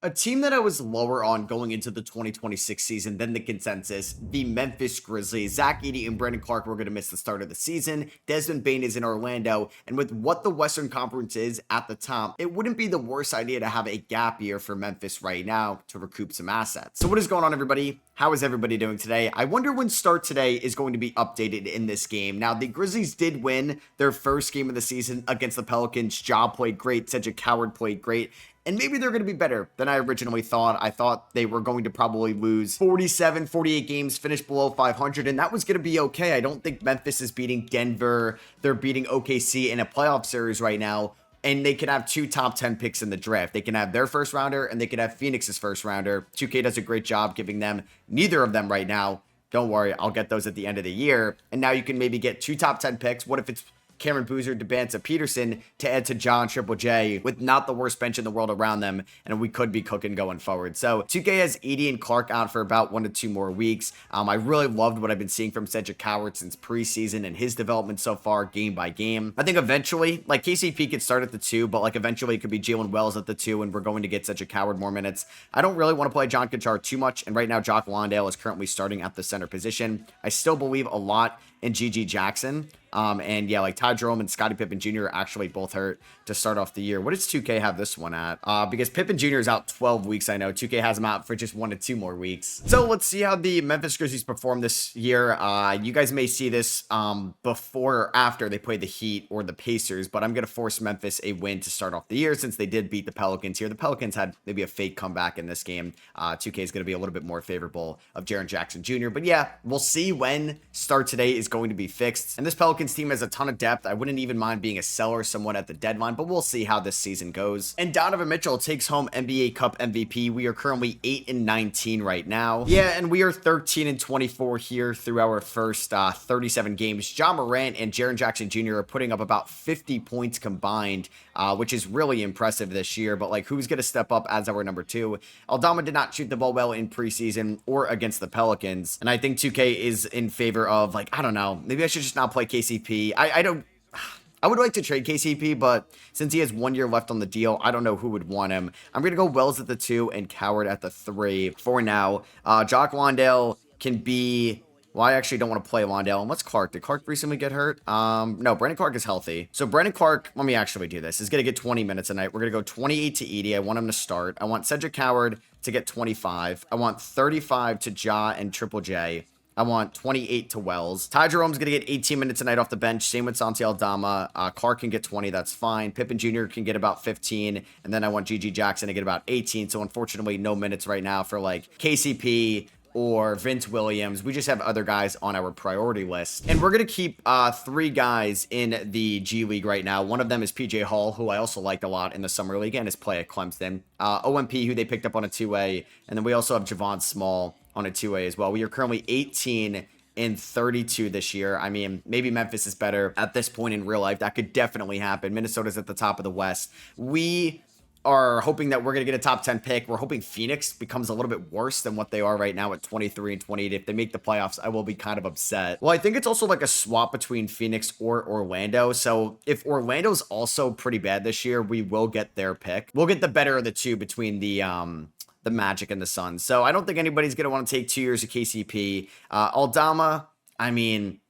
A team that I was lower on going into the 2026 season than the consensus, the Memphis Grizzlies. Zach Edey and Brandon Clark were going to miss the start of the season. Desmond Bane is in Orlando. And with what the Western Conference is at the top, it wouldn't be the worst idea to have a gap year for Memphis right now to recoup some assets. So what is going on, everybody? How is everybody doing today? I wonder when start today is going to be updated in this game. Now, the Grizzlies did win their first game of the season against the Pelicans. Ja played great. Cedric Coward played great. And maybe they're going to be better than I originally thought. I thought they were going to probably lose 47, 48 games, finish below 500, and that was going to be okay. I don't think Memphis is beating Denver. They're beating OKC in a playoff series right now, and they can have two top 10 picks in the draft. They can have their first rounder, and they can have Phoenix's first rounder. 2K does a great job giving them neither of them right now. Don't worry, I'll get those at the end of the year. And now you can maybe get two top 10 picks. What if it's Cameron Boozer, DeBanza Peterson to add to John Triple J with not the worst bench in the world around them, and we could be cooking going forward. So 2K has Edey and Clark out for about 1 to 2 more weeks. I really loved what I've been seeing from Cedric Coward since preseason and his development so far, game by game. I think eventually, like KCP could start at the 2, but like eventually it could be Jalen Wells at the 2, and we're going to get Cedric Coward more minutes. I don't really want to play John Conchar too much, and right now Jock Lawndale is currently starting at the center position. I still believe a lot in GG Jackson. And yeah, like Ty Jerome and Scottie Pippen Jr. are actually both hurt to start off the year. What does 2K have this one at? Because Pippen Jr. is out 12 weeks, I know. 2K has him out for just 1 to 2 more weeks. So let's see how the Memphis Grizzlies perform this year. You guys may see this before or after they play the Heat or the Pacers, but I'm going to force Memphis a win to start off the year since they did beat the Pelicans here. The Pelicans had maybe a fake comeback in this game. 2K is going to be a little bit more favorable of Jaren Jackson Jr. But yeah, we'll see when start today is going to be fixed. And this Pelicans team has a ton of depth. I wouldn't even mind being a seller somewhat at the deadline, but we'll see how this season goes. And Donovan Mitchell takes home NBA Cup MVP. We are currently 8-19 right now. Yeah, and we are 13-24 here through our first 37 games. Ja Morant and Jaren Jackson Jr. are putting up about 50 points combined, which is really impressive this year. But like, who's going to step up as our number 2? Aldama did not shoot the ball well in preseason or against the Pelicans. And I think 2K is in favor of, like, I don't know, maybe I should just not play KCP. I would like to trade KCP, but since he has 1 year left on the deal, I don't know who would want him. I'm going to go Wells at the 2 and Coward at the 3 for now. Jock Lawndale can be... Well, I actually don't want to play Lawndale. And what's Clark? Did Clark recently get hurt? No, Brandon Clark is healthy. So Brandon Clark, let me actually do this. Is going to get 20 minutes a night. We're going to go 28 to Edey. I want him to start. I want Cedric Coward to get 25. I want 35 to Ja and Triple J. I want 28 to Wells. Ty Jerome's going to get 18 minutes a night off the bench. Same with Santi Aldama. Clark can get 20. That's fine. Pippen Jr. can get about 15. And then I want GG Jackson to get about 18. So unfortunately, no minutes right now for like KCP or Vince Williams. We just have other guys on our priority list. And we're going to keep 3 guys in the G League right now. One of them is PJ Hall, who I also liked a lot in the Summer League and his play at Clemson. OMP, who they picked up on a 2-way. And then we also have Javon Small on a 2-way as well. We are currently 18-32 this year. I mean, maybe Memphis is better at this point in real life. That could definitely happen. Minnesota's at the top of the West. We are hoping that we're going to get a top 10 pick. We're hoping Phoenix becomes a little bit worse than what they are right now at 23-28. If they make the playoffs, I will be kind of upset. Well, I think it's also like a swap between Phoenix or Orlando. So if Orlando's also pretty bad this year, we will get their pick. We'll get the better of the two between the Magic and the Suns. So I don't think anybody's going to want to take 2 years of KCP. Aldama, I mean,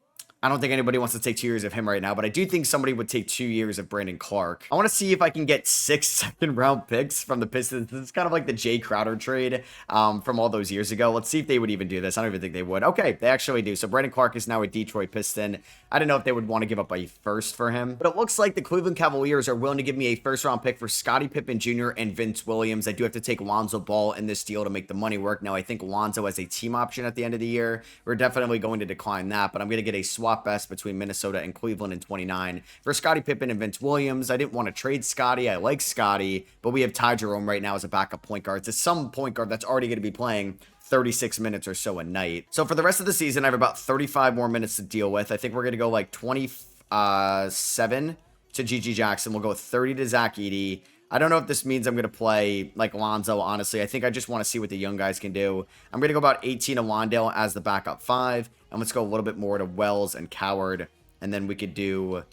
I don't think anybody wants to take 2 years of him right now, but I do think somebody would take 2 years of Brandon Clark. I want to see if I can get 6 second-round picks from the Pistons. This is kind of like the Jay Crowder trade from all those years ago. Let's see if they would even do this. I don't even think they would. Okay, they actually do. So Brandon Clark is now a Detroit Piston. I don't know if they would want to give up a first for him, but it looks like the Cleveland Cavaliers are willing to give me a first-round pick for Scottie Pippen Jr. and Vince Williams. I do have to take Lonzo Ball in this deal to make the money work. Now, I think Lonzo has a team option at the end of the year. We're definitely going to decline that, but I'm going to get a swap best between Minnesota and Cleveland in 29 for Scottie Pippen and Vince Williams. I didn't want to trade Scottie. I like Scottie, but we have Ty Jerome right now as a backup point guard. It's some point guard that's already going to be playing 36 minutes or so a night. So for the rest of the season, I have about 35 more minutes to deal with. I think we're going to go like 27 to GG Jackson. We'll go 30 to Zach Edey. I don't know if this means I'm going to play like Lonzo, honestly. I think I just want to see what the young guys can do. I'm going to go about 18 to Lawndale as the backup 5. And let's go a little bit more to Wells and Coward. And then we could do...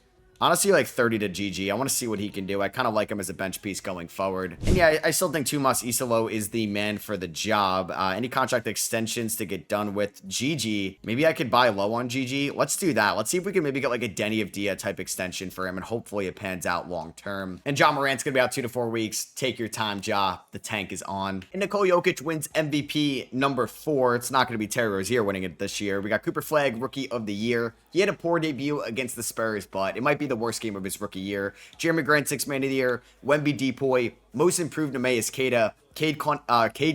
Honestly, like 30 to GG. I want to see what he can do. I kind of like him as a bench piece going forward. And yeah, I still think Tumas Isalo is the man for the job. Any contract extensions to get done with GG. Maybe I could buy low on GG. Let's do that. Let's see if we can maybe get like a Denny of Dia type extension for him, and hopefully it pans out long term. And Ja Morant's going to be out 2 to 4 weeks. Take your time, Ja. The tank is on. And Nikola Jokic wins MVP number 4. It's not going to be Terry Rozier winning it this year. We got Cooper Flagg, Rookie of the Year. He had a poor debut against the Spurs, but it might be the worst game of his rookie year. Jeremy Grant, 6th Man of the Year. Wemby Depoy, Most Improved Nemeas Queta. Cade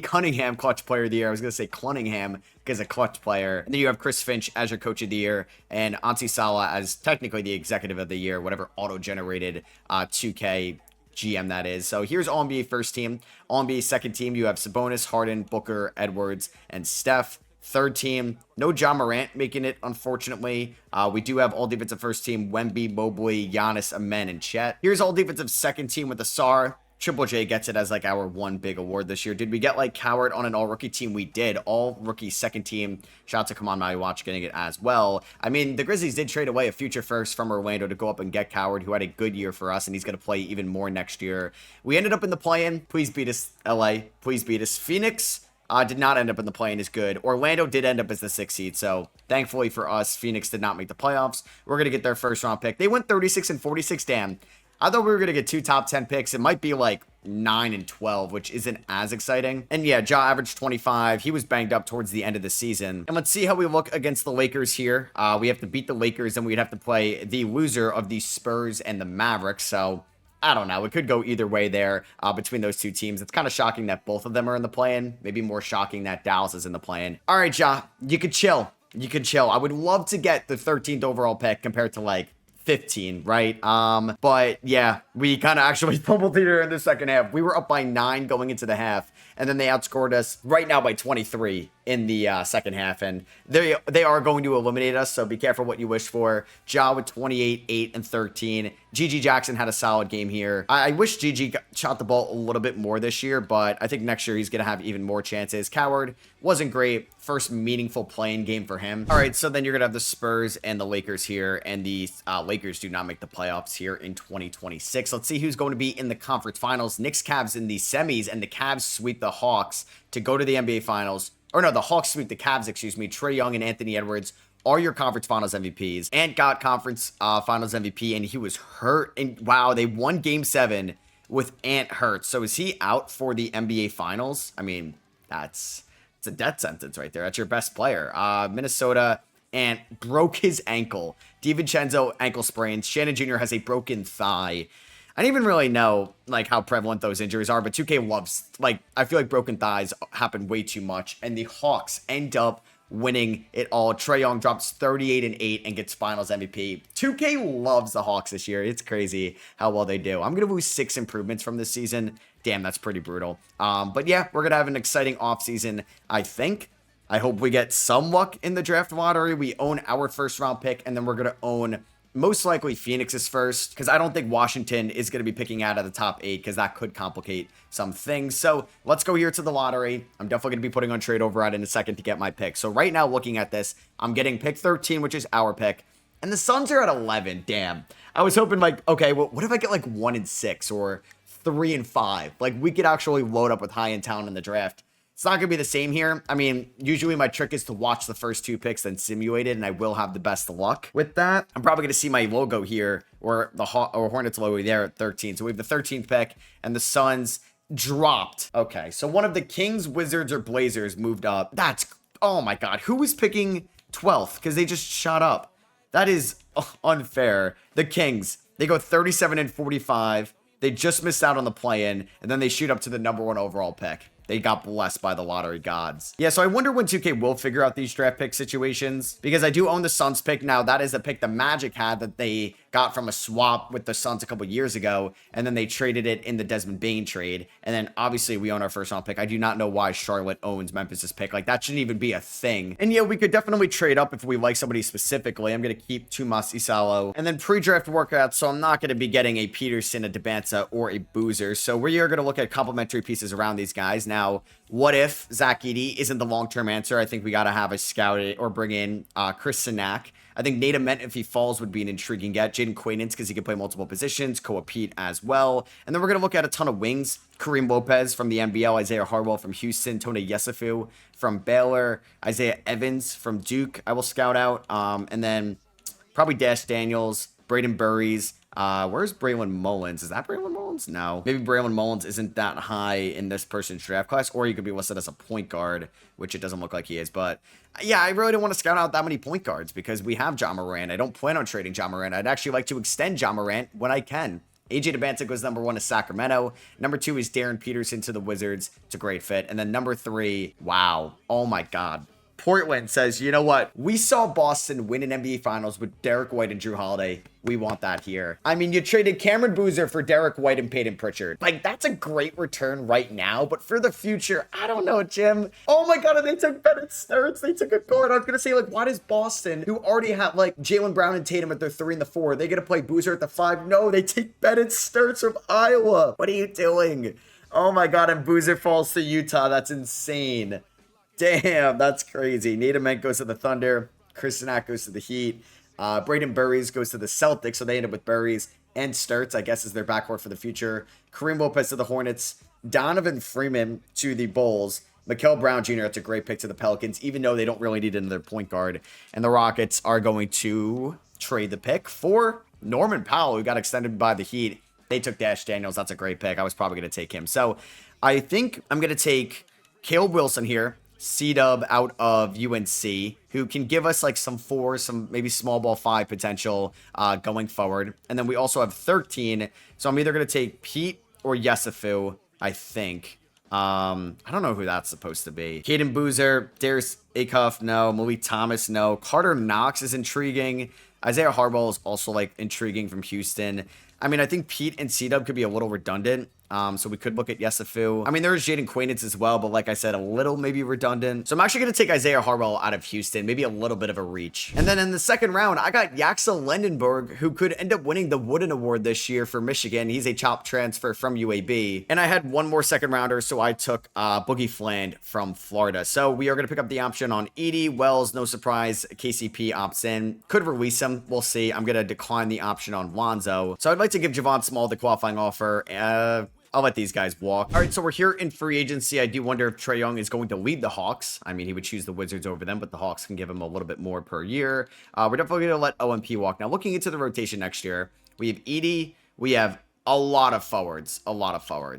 Cunningham, Clutch Player of the Year. I was going to say Clunningham because a clutch player. And then you have Chris Finch as your Coach of the Year, and Ansi Salah as technically the Executive of the Year, whatever auto-generated 2K GM that is. So here's All-NBA first team. All-NBA second team, you have Sabonis, Harden, Booker, Edwards, and Steph. Third team, no Ja Morant making it, unfortunately. We do have all defensive first team, Wemby, Mobley, Giannis, Amen, and Chet. Here's all defensive second team with Asar. Triple J gets it as like our one big award this year. Did we get like Coward on an all-rookie team? We did. All-rookie second team. Shout out to Come On My Watch getting it as well. I mean, the Grizzlies did trade away a future first from Orlando to go up and get Coward, who had a good year for us, and he's going to play even more next year. We ended up in the play-in. Please beat us, LA. Please beat us. Phoenix did not end up in the play-in as good. Orlando did end up as the 6th seed, so thankfully for us, Phoenix did not make the playoffs. We're going to get their first-round pick. They went 36 and 46, damn. I thought we were going to get 2 top 10 picks. It might be like 9 and 12, which isn't as exciting. And yeah, Ja averaged 25. He was banged up towards the end of the season. And let's see how we look against the Lakers here. We have to beat the Lakers, and we'd have to play the loser of the Spurs and the Mavericks. So I don't know. It could go either way there between those two teams. It's kind of shocking that both of them are in the play-in. Maybe more shocking that Dallas is in the play-in. All right, Ja, you could chill. You could chill. I would love to get the 13th overall pick compared to like 15, right? But yeah, we kind of actually fumbled here in the second half. We were up by 9 going into the half, and then they outscored us right now by 23 in the second half, and they are going to eliminate us, so be careful what you wish for. Ja with 28, 8, and 13. GG Jackson had a solid game here. I wish GG shot the ball a little bit more this year, but I think next year he's going to have even more chances. Coward wasn't great. First meaningful playing game for him. All right, so then you're going to have the Spurs and the Lakers here, and the Lakers do not make the playoffs here in 2026. Let's see who's going to be in the conference finals. Knicks, Cavs in the semis, and the Cavs sweep the Hawks to go to the NBA finals. Or no, the Hawks sweep the Cavs, excuse me. Trae Young and Anthony Edwards are your conference finals MVPs. Ant got conference finals MVP, and he was hurt. And wow, they won game 7 with Ant hurt. So is he out for the NBA finals? I mean, it's a death sentence right there. That's your best player. Minnesota, Ant broke his ankle. DiVincenzo ankle sprains. Shannon Jr. has a broken thigh. I don't even really know like how prevalent those injuries are, but 2K loves, like, I feel like broken thighs happen way too much, and the Hawks end up winning it all. Trae Young drops 38 and 8 and gets finals MVP. 2K loves the Hawks this year. It's crazy how well they do. I'm going to lose 6 improvements from this season. Damn, that's pretty brutal. But yeah, we're going to have an exciting offseason, I think. I hope we get some luck in the draft lottery. We own our first round pick, and then we're going to own most likely Phoenix's first, because I don't think Washington is going to be picking out of the top 8, because that could complicate some things. So let's go here to the lottery. I'm definitely going to be putting on trade override in a second to get my pick. So right now, looking at this, I'm getting pick 13, which is our pick, and the Suns are at 11. Damn. I was hoping like, okay, well, what if I get like 1 and 6 or 3 and 5? Like, we could actually load up with high in town in the draft. It's not going to be the same here. I mean, usually my trick is to watch the first 2 picks, then simulate it, and I will have the best luck with that. I'm probably going to see my logo here, or the Hornets logo there at 13. So we have the 13th pick, and the Suns dropped. Okay, so one of the Kings, Wizards, or Blazers moved up. Oh my God, who was picking 12th? Because they just shot up. That is unfair. The Kings, they go 37 and 45. They just missed out on the play-in, and then they shoot up to the number 1 overall pick. They got blessed by the lottery gods. Yeah, so I wonder when 2K will figure out these draft pick situations, because I do own the Suns pick now. That is a pick the Magic had that they got from a swap with the Suns a couple years ago, and then they traded it in the Desmond Bane trade. And then obviously we own our first round pick. I do not know why Charlotte owns Memphis's pick. Like, that shouldn't even be a thing. And yeah, we could definitely trade up if we like somebody specifically. I'm going to keep Tumas Isalo. And then pre-draft workouts, so I'm not going to be getting a Peterson, a Debanza, or a Boozer. So we are going to look at complementary pieces around these guys. Now, what if Zach Edey isn't the long-term answer? I think we got to have a scout or bring in Chris Sinak. I think Nate Ament, if he falls, would be an intriguing get. Jaden Quainance, because he can play multiple positions. Koa Pete as well. And then we're going to look at a ton of wings. Kareem Lopez from the NBL, Isaiah Harwell from Houston, Tony Yesufu from Baylor, Isaiah Evans from Duke, I will scout out. And then probably Dash Daniels, Braden Burries. Where's Braylon Mullins? Is that Braylon Mullins? No. Maybe Braylon Mullins isn't that high in this person's draft class, or he could be listed as a point guard, which it doesn't look like he is. But yeah, I really don't want to scout out that many point guards because we have Ja Morant. I don't plan on trading Ja Morant. I'd actually like to extend Ja Morant when I can. AJ DeBantic goes number 1 to Sacramento. Number 2 is Darren Peterson to the Wizards. It's a great fit. And then number 3, wow. Oh my God. Portland says, you know what? We saw Boston win an NBA Finals with Derek White and Drew Holiday. We want that here. I mean, you traded Cameron Boozer for Derek White and Peyton Pritchard. Like, that's a great return right now, but for the future, I don't know, Jim. Oh my God, and they took Bennett Sturts. They took a guard. I was going to say, like, why does Boston, who already have, like, Jaylen Brown and Tatum at their 3 and the 4, they get to play Boozer at the 5? No, they take Bennett Sturts from Iowa. What are you doing? Oh my God, and Boozer falls to Utah. That's insane. Damn, that's crazy. Nate Ament goes to the Thunder. Chris Knack goes to the Heat. Braden Burries goes to the Celtics, so they end up with Burries and Sturts, I guess, is their backcourt for the future. Kareem Lopez to the Hornets. Donovan Freeman to the Bulls. Mikael Brown Jr., that's a great pick to the Pelicans, even though they don't really need another point guard. And the Rockets are going to trade the pick for Norman Powell, who got extended by the Heat. They took Dash Daniels. That's a great pick. I was probably going to take him. So I think I'm going to take Caleb Wilson here. C-Dub out of UNC, who can give us like some 4, some maybe small ball 5 potential going forward. And then we also have 13. So I'm either going to take Pete or Yesufu, I think. I don't know who that's supposed to be. Caden Boozer, Darius Acuff, no. Malik Thomas, no. Carter Knox is intriguing. Isaiah Harwell is also like intriguing from Houston. I mean, I think Pete and C-Dub could be a little redundant. So we could look at Yesufu. I mean, there's Jaden Quainance as well, but like I said, a little maybe redundant. So I'm actually going to take Isaiah Harwell out of Houston, maybe a little bit of a reach. And then in the second round, I got Yaxel Lendenberg, who could end up winning the Wooden Award this year for Michigan. He's a top transfer from UAB. And I had one more second rounder, so I took Boogie Fland from Florida. So we are going to pick up the option on Edie. Wells, no surprise, KCP opts in. Could release him. We'll see. I'm going to decline the option on Lonzo. So I'd like to give Javon Small the qualifying offer. I'll let these guys walk. All right, so we're here in free agency. I do wonder if Trae Young is going to lead the Hawks. I mean, he would choose the Wizards over them, but the Hawks can give him a little bit more per year. We're definitely going to let OMP walk. Now, looking into the rotation next year, we have Edie. We have a lot of forwards.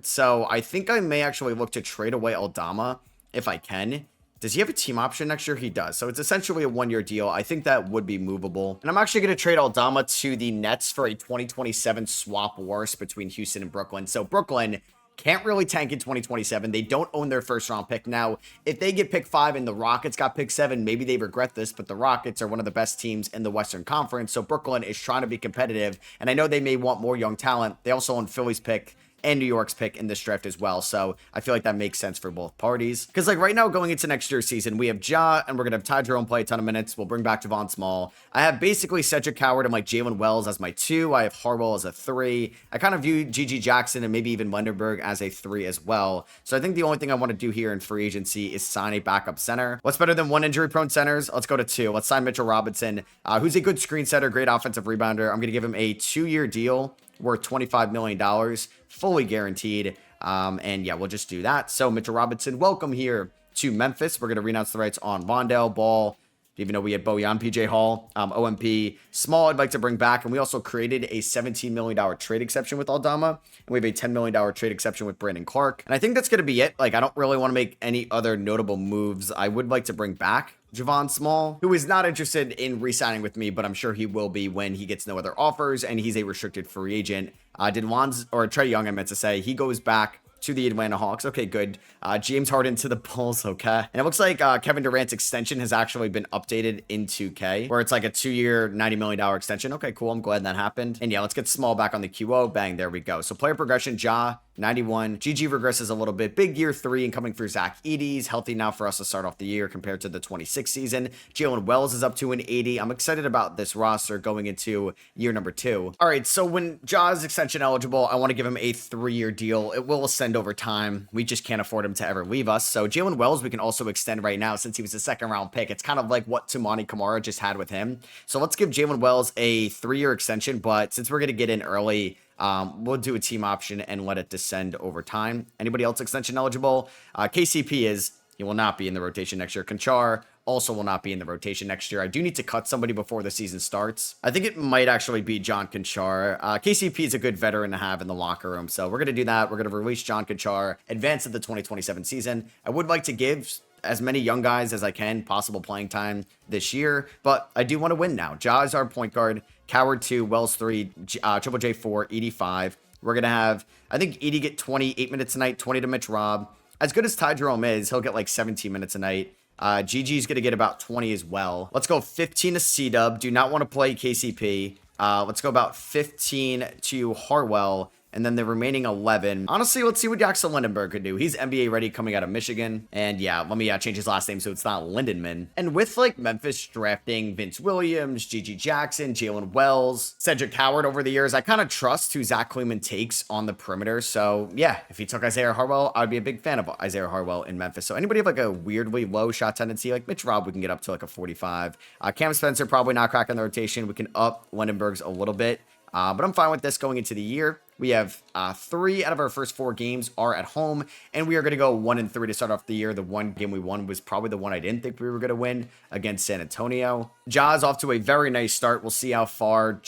So I think I may actually look to trade away Aldama if I can. Does he have a team option next year? He does. So it's essentially a 1-year deal. I think that would be movable. And I'm actually going to trade Aldama to the Nets for a 2027 swap worse between Houston and Brooklyn. So Brooklyn can't really tank in 2027. They don't own their first round pick. Now, if they get pick 5 and the Rockets got pick 7, maybe they regret this, but the Rockets are one of the best teams in the Western Conference. So Brooklyn is trying to be competitive. And I know they may want more young talent. They also own Philly's pick and New York's pick in this draft as well. So I feel like that makes sense for both parties. Because like right now going into next year's season, we have Ja, and we're going to have Ty Jerome play a ton of minutes. We'll bring back Javon Small. I have basically Cedric Howard and like Jalen Wells as my 2. I have Harwell as a 3. I kind of view Gigi Jackson and maybe even Lenderberg as a 3 as well. So I think the only thing I want to do here in free agency is sign a backup center. What's better than 1 injury-prone centers? Let's go to 2. Let's sign Mitchell Robinson, who's a good screen setter, great offensive rebounder. I'm going to give him a 2-year deal worth $25 million, fully guaranteed. And yeah, we'll just do that. So Mitchell Robinson, welcome here to Memphis. We're going to renounce the rights on Rondell, Ball, even though we had Bojan, PJ Hall, OMP. Small, I'd like to bring back. And we also created a $17 million trade exception with Aldama. And we have a $10 million trade exception with Brandon Clark. And I think that's going to be it. Like, I don't really want to make any other notable moves. I would like to bring back Javon Small, who is not interested in re-signing with me, but I'm sure he will be when he gets no other offers and he's a restricted free agent. Trae Young, I meant to say, he goes back to the Atlanta Hawks. Okay, good. James Harden to the Bulls. Okay. And it looks like Kevin Durant's extension has actually been updated in 2K, where it's like a 2-year, $90 million extension. Okay, cool. I'm glad that happened. And yeah, let's get Small back on the QO. Bang, there we go. So player progression, Ja, 91. GG regresses a little bit. Big year 3 and coming for Zach Edey's healthy now for us to start off the year compared to the 26 season. Jalen Wells is up to an 80. I'm excited about this roster going into year number 2. All right, so when Ja's extension eligible, I want to give him a 3-year deal. It will ascend over time. We just can't afford him to ever leave us. So Jalen Wells, we can also extend right now since he was a 2nd-round pick. It's kind of like what Tumani Kamara just had with him. So let's give Jalen Wells a 3-year extension, but since we're going to get in early, we'll do a team option and let it descend over time. Anybody else extension eligible? KCP he will not be in the rotation next year. Conchar also will not be in the rotation next year. I do need to cut somebody before the season starts. I think it might actually be John Conchar. KCP is a good veteran to have in the locker room, so we're going to do that. We're going to release John Conchar, advance to the 2027 season. I would like to give as many young guys as I can possible playing time this year, but I do want to win now. Ja is our point guard, Coward 2, Wells 3, Triple J 4, 85. We're going to have, I think, Edey get 28 minutes a night, 20 to Mitch Robb. As good as Ty Jerome is, he'll get like 17 minutes a night. GG's going to get about 20 as well. Let's go 15 to C-Dub. Do not want to play KCP. Let's go about 15 to Harwell. And then the remaining 11. Honestly, let's see what Jackson Lindenberg could do. He's NBA ready coming out of Michigan. And yeah, let me change his last name so it's not Lindenman. And with like Memphis drafting Vince Williams, GG Jackson, Jalen Wells, Cedric Howard over the years, I kind of trust who Zach Kleiman takes on the perimeter. So yeah, if he took Isaiah Harwell, I'd be a big fan of Isaiah Harwell in Memphis. So anybody have like a weirdly low shot tendency, like Mitch Robb, we can get up to like a 45. Cam Spencer probably not cracking the rotation. We can up Lindenberg's a little bit. But I'm fine with this going into the year. We have 3 out of our first 4 games are at home, and we are going to go 1-3 to start off the year. The one game we won was probably the one I didn't think we were going to win against San Antonio. Ja's off to a very nice start. We'll see how far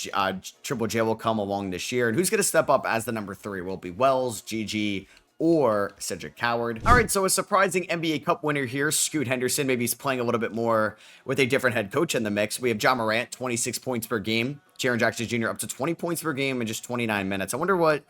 Triple J will come along this year, and who's going to step up as the number 3 will be Wells, GG, or Cedric Howard. All right, so a surprising NBA Cup winner here, Scoot Henderson. Maybe he's playing a little bit more with a different head coach in the mix. We have John Morant, 26 points per game. Jaren Jackson Jr. up to 20 points per game in just 29 minutes. I wonder what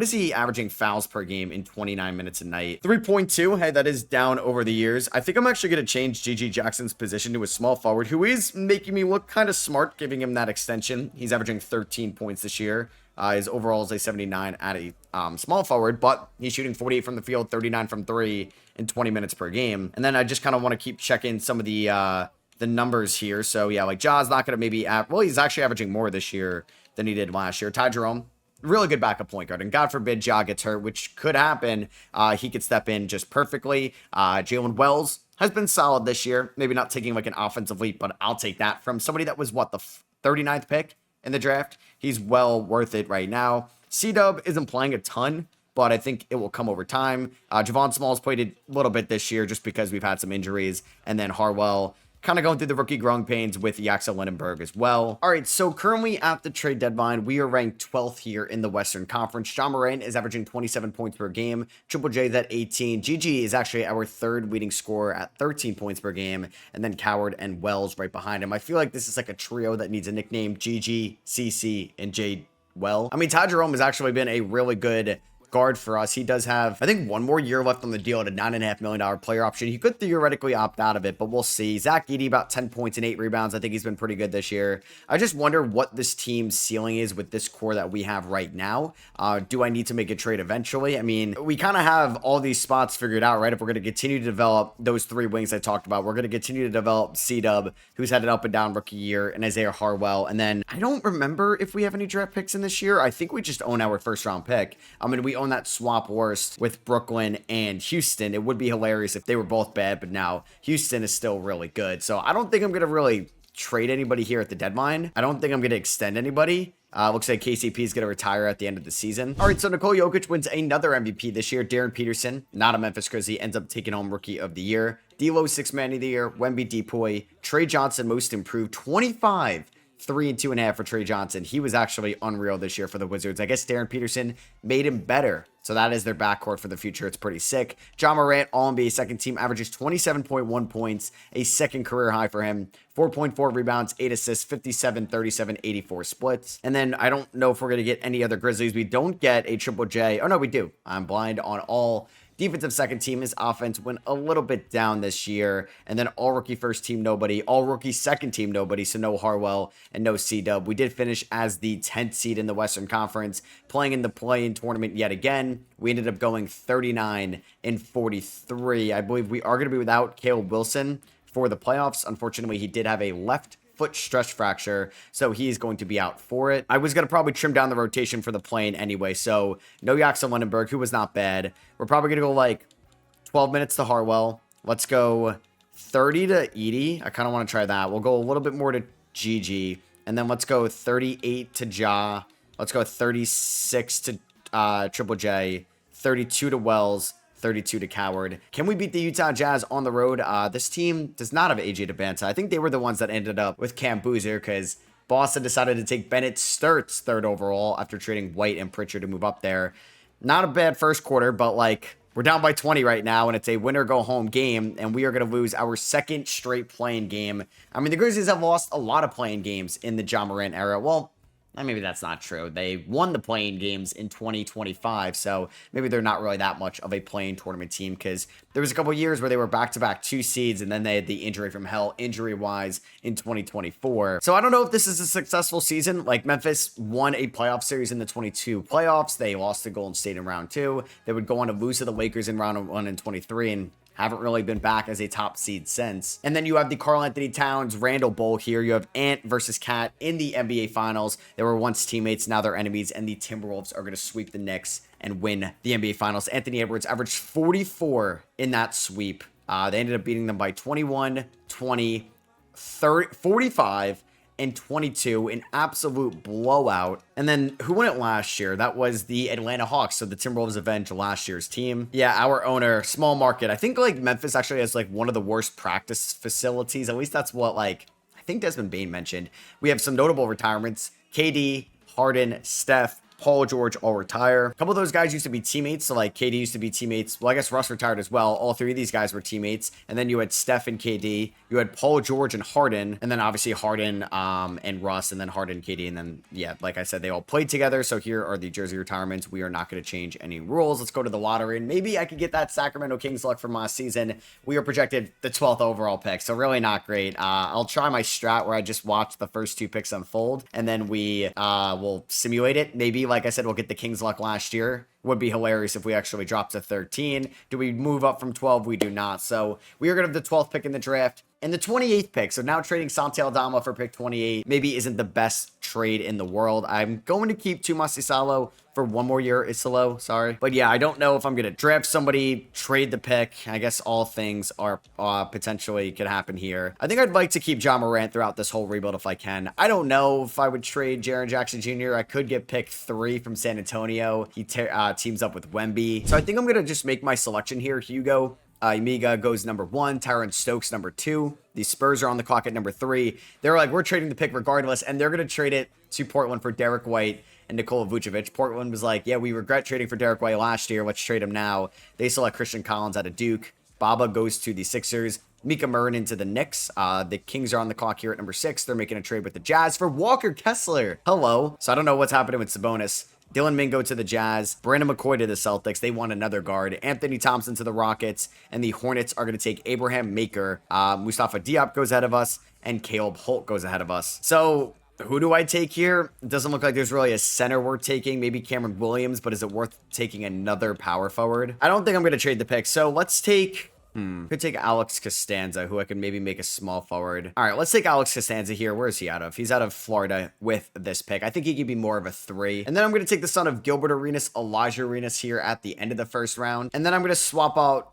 is he averaging fouls per game in 29 minutes a night? 3.2. Hey, that is down over the years. I think I'm actually going to change GG Jackson's position to a small forward, who is making me look kind of smart, giving him that extension. He's averaging 13 points this year. His overall is a 79 at a small forward, but he's shooting 48 from the field, 39 from 3 in 20 minutes per game. And then I just kind of want to keep checking some of the numbers here. So yeah, like Ja's not going to maybe he's actually averaging more this year than he did last year. Ty Jerome, really good backup point guard, and God forbid Ja gets hurt, which could happen. He could step in just perfectly. Jalen Wells has been solid this year, maybe not taking like an offensive leap, but I'll take that from somebody that was the 39th pick in the draft. He's well worth it right now. C-Dub isn't playing a ton, but I think it will come over time. Javon Small's played a little bit this year just because we've had some injuries, and then Harwell kind of going through the rookie growing pains with Jackson Lindenberg as well. All right, so currently at the trade deadline, we are ranked 12th here in the Western Conference. John Morant is averaging 27 points per game. Triple J's at 18. GG is actually our 3rd leading scorer at 13 points per game. And then Coward and Wells right behind him. I feel like this is like a trio that needs a nickname. GG, CC, and J. Well, I mean, Ty Jerome has actually been a really good guard for us. He does have, I think, 1 more year left on the deal at a $9.5 million player option. He could theoretically opt out of it, but we'll see. Zach Edey, about 10 points and 8 rebounds. I think he's been pretty good this year. I just wonder what this team's ceiling is with this core that we have right now. Do I need to make a trade eventually? I mean, we kind of have all these spots figured out, right? If we're going to continue to develop those 3 wings I talked about, we're going to continue to develop C-Dub, who's had an up and down rookie year, and Isaiah Harwell. And then I don't remember if we have any draft picks in this year. I think we just own our 1st round pick. I mean, we own that swap worst with Brooklyn and Houston. It would be hilarious if they were both bad, but now Houston is still really good. So I don't think I'm going to really trade anybody here at the deadline. I don't think I'm going to extend anybody. Looks like KCP is going to retire at the end of the season. All right, so Nikola Jokic wins another MVP this year. Darren Peterson, not a Memphis Grizzly, ends up taking home Rookie of the Year. D'Lo, 6th Man of the Year. Wemby, Depoy. Trey Johnson, Most Improved. 25. 3 and 2.5 for Trey Johnson. He was actually unreal this year for the Wizards. I guess Darren Peterson made him better. So that is their backcourt for the future. It's pretty sick. John Morant, All-NBA second team, averages 27.1 points, a 2nd career high for him. 4.4 rebounds, 8 assists, 57, 37, 84 splits. And then I don't know if we're going to get any other Grizzlies. We don't get a Triple J. Oh, no, we do. I'm blind on all Defensive second team, his offense went a little bit down this year. And then all rookie first team, nobody. All rookie second team, nobody. So no Harwell and no C-Dub. We did finish as the 10th seed in the Western Conference, playing in the play-in tournament yet again. We ended up going 39-43. I believe we are going to be without Caleb Wilson for the playoffs. Unfortunately, he did have a left foot stress fracture, so he's going to be out for it. I was going to probably trim down the rotation for the plane anyway, so no Jackson Lundenberg, who was not bad. We're probably going to go like 12 minutes to Harwell. Let's go 30 to Edie. I kind of want to try that. We'll go a little bit more to Gigi, and then let's go 38 to Ja. Let's go 36 to Triple J, 32 to Wells, 32 to Coward. Can we beat the Utah Jazz on the road? This team does not have AJ DeBanta. I think they were the ones that ended up with Cam Boozer because Boston decided to take Bennett Sturts third overall after trading White and Pritchard to move up there. Not a bad first quarter, but like we're down by 20 right now, and it's a winner go home game, and we are going to lose our second straight playing game. I mean, the Grizzlies have lost a lot of playing games in the Ja Morant era. Well, maybe that's not true. They won the play-in games in 2025, so maybe they're not really that much of a play-in tournament team because there was a couple years where they were back-to-back 2 seeds, and then they had the injury from hell, injury-wise, in 2024. So I don't know if this is a successful season. Like, Memphis won a playoff series in the 22 playoffs. They lost to Golden State in round 2. They would go on to lose to the Lakers in round 1 in 23, and haven't really been back as a top seed since. And then you have the Karl Anthony Towns Randall Bowl here. You have Ant versus Cat in the NBA Finals. They were once teammates, now they're enemies, and the Timberwolves are going to sweep the Knicks and win the NBA Finals. Anthony Edwards averaged 44 in that sweep. They ended up beating them by 21, 20, 30, 45, and 22, an absolute blowout. And then who won it last year? That was the Atlanta Hawks. So the Timberwolves avenged last year's team. Yeah, our owner, small market. I think like Memphis actually has like one of the worst practice facilities. At least that's what like I think Desmond Bane mentioned. We have some notable retirements. KD, Harden, Steph, Paul George all retire. A couple of those guys used to be teammates. So like KD used to be teammates. Well, I guess Russ retired as well. All 3 of these guys were teammates. And then you had Steph and KD. You had Paul George and Harden. And then obviously Harden and Russ. And then Harden and KD. And then, yeah, like I said, they all played together. So here are the jersey retirements. We are not going to change any rules. Let's go to the lottery. And maybe I could get that Sacramento Kings luck from last season. We are projected the 12th overall pick. So really not great. I'll try my strat where I just watch the first 2 picks unfold. And then we will simulate it. Maybe, like I said, we'll get the Kings luck last year. Would be hilarious if we actually dropped to 13. Do we move up from 12? We do not. So we are going to have the 12th pick in the draft. And the 28th pick, so now trading Santi Aldama for pick 28 maybe isn't the best trade in the world. I'm going to keep Tumasi Salo for 1 more year. Isalo, sorry. But yeah, I don't know if I'm going to draft somebody, trade the pick. I guess all things are potentially could happen here. I think I'd like to keep Ja Morant throughout this whole rebuild if I can. I don't know if I would trade Jaren Jackson Jr. I could get pick 3 from San Antonio. He teams up with Wemby. So I think I'm going to just make my selection here. Hugo Emiga goes number 1, Tyron Stokes number 2. The Spurs are on the clock at number 3. They're like, we're trading the pick regardless, and they're going to trade it to Portland for Derek White and Nikola Vucevic. Portland was like, yeah, we regret trading for Derek White last year. Let's trade him now. They select Christian Collins out of Duke. Baba goes to the Sixers. Mika Murrin into the Knicks. The Kings are on the clock here at number 6. They're making a trade with the Jazz for Walker Kessler. Hello. So I don't know what's happening with Sabonis. Dylan Mingo to the Jazz, Brandon McCoy to the Celtics. They want another guard. Anthony Thompson to the Rockets, and the Hornets are going to take Abraham Maker. Mustafa Diop goes ahead of us, and Caleb Holt goes ahead of us. So who do I take here? It doesn't look like there's really a center worth taking. Maybe Cameron Williams, but is it worth taking another power forward? I don't think I'm going to trade the pick. So let's take... Could take Alex Costanza, who I could maybe make a small forward. All right, let's take Alex Costanza here. Where is he out of? He's out of Florida with this pick. I think he could be more of a 3. And then I'm going to take the son of Gilbert Arenas, Elijah Arenas here at the end of the first round. And then I'm going to swap out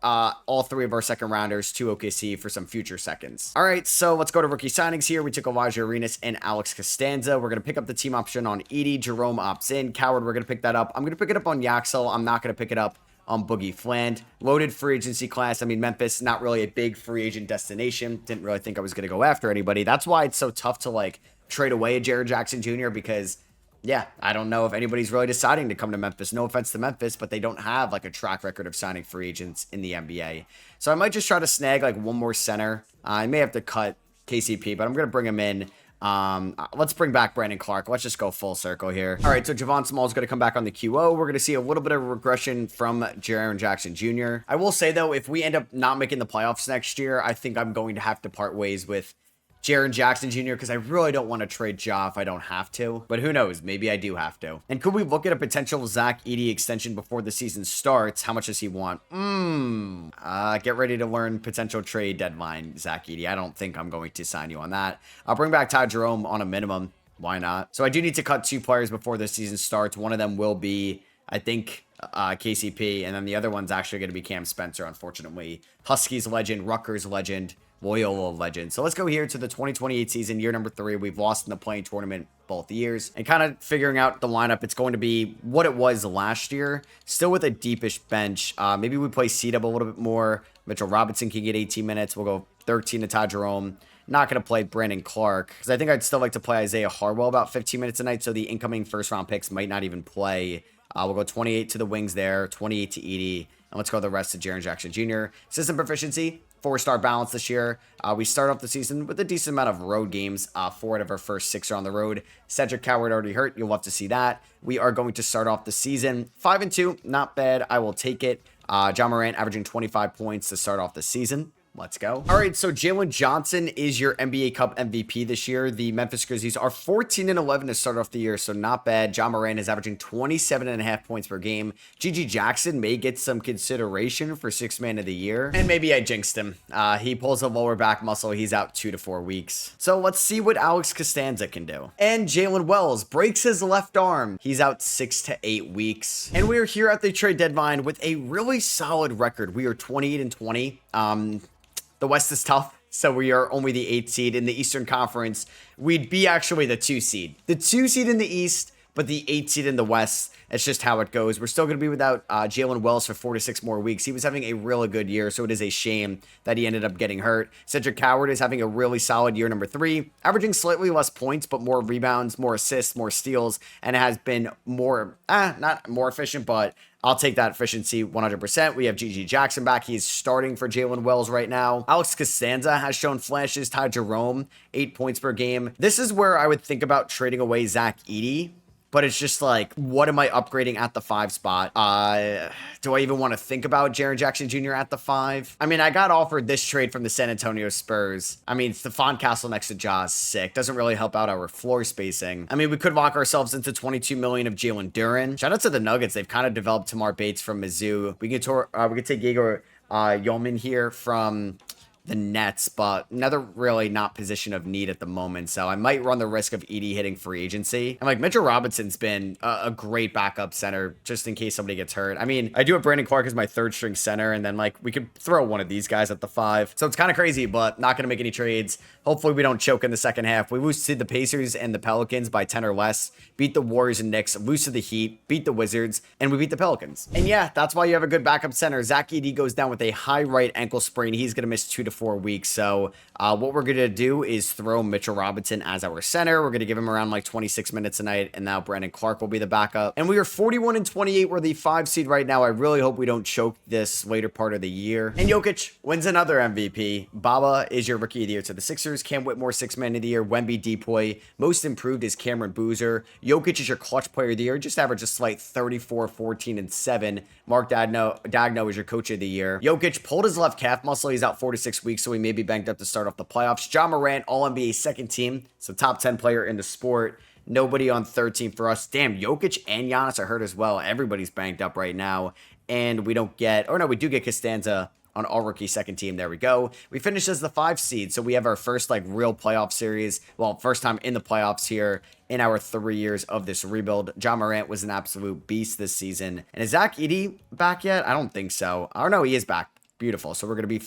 all 3 of our second rounders to OKC for some future seconds. All right, so let's go to rookie signings here. We took Elijah Arenas and Alex Costanza. We're going to pick up the team option on Edie. Jerome opts in. Coward, we're going to pick that up. I'm going to pick it up on Yaxel. I'm not going to pick it up on Boogie Fland. Loaded free agency class. I mean, Memphis, not really a big free agent destination. Didn't really think I was going to go after anybody. That's why it's so tough to like trade away a Jaren Jackson Jr. because, yeah, I don't know if anybody's really deciding to come to Memphis. No offense to Memphis, but they don't have like a track record of signing free agents in the NBA. So I might just try to snag like 1 more center. I may have to cut KCP, but I'm going to bring him in. Let's bring back Brandon Clark. Let's just go full circle here. All right, so Javon Small is going to come back on the QO. We're going to see a little bit of regression from Jaren Jackson Jr. I will say, though, if we end up not making the playoffs next year, I think I'm going to have to part ways with Jaren Jackson Jr. because I really don't want to trade Ja if I don't have to. But who knows? Maybe I do have to. And could we look at a potential Zach Edey extension before the season starts? How much does he want? Get ready to learn potential trade deadline, Zach Edey. I don't think I'm going to sign you on that. I'll bring back Ty Jerome on a minimum. Why not? So I do need to cut 2 players before the season starts. One of them will be, I think, KCP. And then the other one's actually going to be Cam Spencer, unfortunately. Huskies legend, Rutgers legend. Loyola legend. So let's go here to the 2028 season, year number 3. We've lost in the playing tournament both years, and kind of figuring out the lineup. It's going to be what it was last year, still with a deepish bench. Maybe we play C-Dub a little bit more. Mitchell Robinson can get 18 minutes. We'll go 13 to Ty Jerome. Not going to play Brandon Clark because I think I'd still like to play Isaiah Harwell about 15 minutes a night, so the incoming first round picks might not even play. We'll go 28 to the wings there, 28 to Edey, and let's go the rest to Jaren Jackson Jr. System proficiency, 4-star balance this year. We start off the season with a decent amount of road games. 4 out of our first 6 are on the road. Cedric Coward already hurt. You'll love to see that. We are going to start off the season 5-2. Not bad. I will take it. John Morant averaging 25 points to start off the season. Let's go. All right, so Jalen Johnson is your NBA Cup MVP this year. The Memphis Grizzlies are 14-11 to start off the year, so not bad. John Morant is averaging 27.5 points per game. GG Jackson may get some consideration for 6th man of the year, and maybe I jinxed him. He pulls a lower back muscle. He's out 2 to 4 weeks. So let's see what Alex Costanza can do. And Jalen Wells breaks his left arm. He's out 6 to 8 weeks. And we are here at the trade deadline with a really solid record. We are 28-20. The West is tough, so we are only the 8th seed. In the Eastern Conference, we'd be actually the 2 seed. The 2 seed in the East, but the 8th seed in the West. It's just how it goes. We're still going to be without Jalen Wells for 4 to 6 more weeks. He was having a really good year, so it is a shame that he ended up getting hurt. Cedric Coward is having a really solid year number 3, averaging slightly less points, but more rebounds, more assists, more steals, and has been more, not more efficient, but I'll take that efficiency 100%. We have GG Jackson back. He's starting for Jalen Wells right now. Alex Costanza has shown flashes. Ty Jerome, 8 points per game. This is where I would think about trading away Zach Edey. But it's just like, what am I upgrading at the 5 spot? Do I even want to think about Jaren Jackson Jr. at the 5? I mean, I got offered this trade from the San Antonio Spurs. I mean, Stephon Castle next to Ja is sick. Doesn't really help out our floor spacing. I mean, we could lock ourselves into $22 million of Jalen Duren. Shout out to the Nuggets. They've kind of developed Tamar Bates from Mizzou. We could take Igor Yeoman here from the Nets, but another really not position of need at the moment. So I might run the risk of Edey hitting free agency. And like Mitchell Robinson's been a great backup center just in case somebody gets hurt. I mean, I do have Brandon Clark as my 3rd string center, and then like we could throw one of these guys at the 5. So it's kind of crazy, but not going to make any trades. Hopefully we don't choke in the second half. We lose to the Pacers and the Pelicans by 10 or less, beat the Warriors and Knicks, lose to the Heat, beat the Wizards, and we beat the Pelicans. And yeah, that's why you have a good backup center. Zach Edey goes down with a high right ankle sprain. He's going to miss 2 to 4 weeks. So what we're going to do is throw Mitchell Robinson as our center. We're going to give him around like 26 minutes a night, and now Brandon Clark will be the backup. And we are 41-28. We're the 5 seed right now. I really hope we don't choke this later part of the year. And Jokic wins another MVP. Baba is your rookie of the year to the Sixers. Cam Whitmore, 6th man of the year. Wemby Depoy. Most improved is Cameron Boozer. Jokic is your clutch player of the year. Just averaged a slight 34, 14, and 7. Mark Dagno is your coach of the year. Jokic pulled his left calf muscle. He's out 4 to 6 weeks, so he may be banged up to start off the playoffs. John Morant, All-NBA 2nd team. So top 10 player in the sport. Nobody on 3rd team for us. Damn, Jokic and Giannis are hurt as well. Everybody's banged up right now. And we don't get, or no, we do get Costanza on all rookie 2nd team. There we go. We finished as the 5 seed. So we have our first like real playoff series. Well, first time in the playoffs here in our 3 years of this rebuild. John Morant was an absolute beast this season. And is Zach Edey back yet? I don't think so. Oh no, he is back. Beautiful. So we're going to be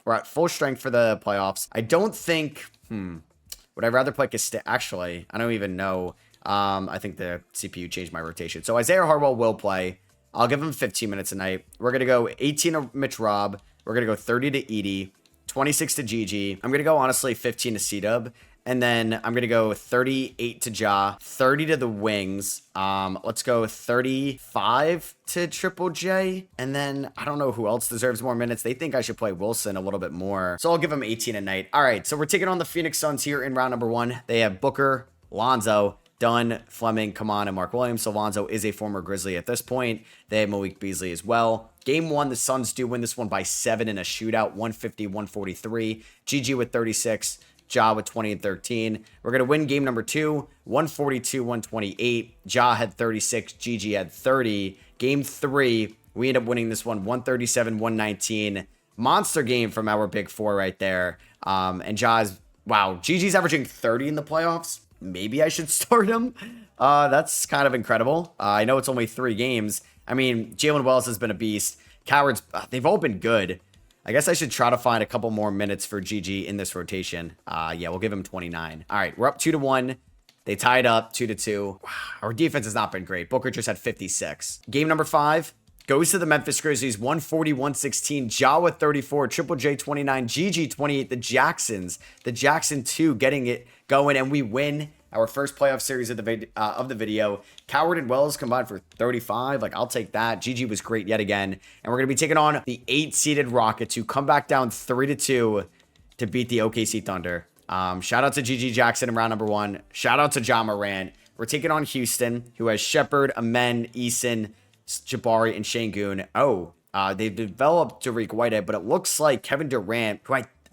we're at full strength for the playoffs. I don't think, would I rather play actually, I don't even know. I think the CPU changed my rotation. So Isaiah Harwell will play. I'll give him 15 minutes a night. We're going to go 18 to Mitch Rob. We're going to go 30 to Edey, 26 to GG. I'm going to go, honestly, 15 to C-Dub. And then I'm going to go 38 to Ja, 30 to the wings. Let's go 35 to Triple J. And then I don't know who else deserves more minutes. They think I should play Wilson a little bit more. So I'll give him 18 a night. All right, so we're taking on the Phoenix Suns here in round number 1. They have Booker, Lonzo, Dunn, Fleming, Kaman, and Mark Williams. So Lonzo is a former Grizzly at this point. They have Malik Beasley as well. Game 1, the Suns do win this one by 7 in a shootout, 150-143. GG with 36. Ja with 20 and 13. We're going to win game number 2, 142-128. Ja had 36. GG had 30. Game 3, we end up winning this one, 137-119. Monster game from our big four right there. And Ja's, wow, GG's averaging 30 in the playoffs. Maybe I should start him. That's kind of incredible. I know it's only 3 games. I mean, Jalen Wells has been a beast. Cowards, they've all been good. I guess I should try to find a couple more minutes for GG in this rotation. Yeah, we'll give him 29. All right, we're up 2-1. They tied up 2-2. Our defense has not been great. Booker just had 56. Game number 5 goes to the Memphis Grizzlies, 140-116. Ja with 34. Triple J 29. GG 28. The Jacksons. The Jackson 2 getting it going, and we win our first playoff series of the video. Coward and Wells combined for 35. Like, I'll take that. GG was great yet again. And we're going to be taking on the 8-seeded Rockets, who come back down 3-2 to beat the OKC Thunder. Shout out to GG Jackson in round number 1. Shout out to Ja Morant. We're taking on Houston, who has Shepard, Amen, Eason, Jabari, and Şengün. They've developed Derek Whitehead, but it looks like Kevin Durant,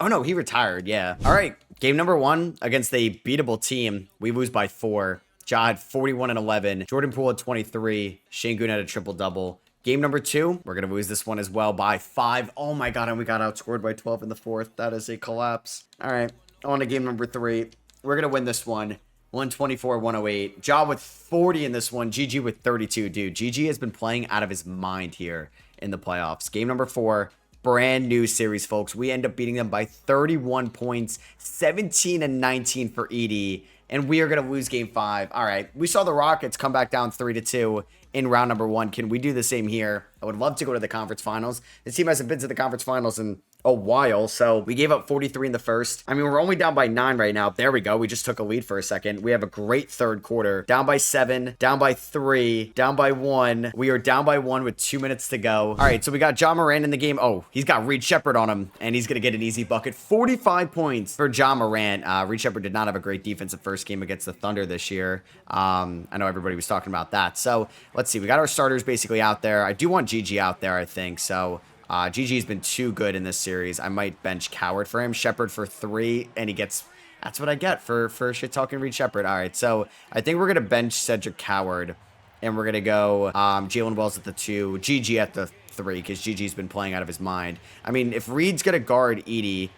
oh no, he retired, yeah. All right, game number 1 against a beatable team. We lose by 4. Ja had 41 and 11. Jordan Poole had 23. Şengün had a triple-double. Game number 2, we're going to lose this one as well by 5. Oh my god, and we got outscored by 12 in the 4th. That is a collapse. All right, on to game number 3. We're going to win this one. 124-108. Ja with 40 in this one. GG with 32. Dude, GG has been playing out of his mind here in the playoffs. Game number 4. Brand new series, folks. We end up beating them by 31 points. 17 and 19 for Edey. And we are going to lose game 5. All right. We saw the Rockets come back down 3-2 in round number 1. Can we do the same here? I would love to go to the conference finals. This team hasn't been to the conference finals in a while, so we gave up 43 in the first. I mean, we're only down by 9 right now. There we go. We just took a lead for a second. We have a great third quarter. Down by 7, down by 3, down by 1. We are down by 1 with 2 minutes to go. All right, so we got Ja Morant in the game. Oh, he's got Reed Shepard on him, and he's going to get an easy bucket. 45 points for Ja Morant. Reed Shepard did not have a great defensive first game against the Thunder this year. I know everybody was talking about that. So let's see. We got our starters basically out there. I do want GG out there, I think, so... GG's been too good in this series. I might bench Coward for him. Shepard for 3, and he gets... That's what I get for shit-talking Reed Shepard. All right, so I think we're going to bench Cedric Coward, and we're going to go Jalen Wells at the 2, GG at the 3, because GG's been playing out of his mind. I mean, if Reed's going to guard Edey,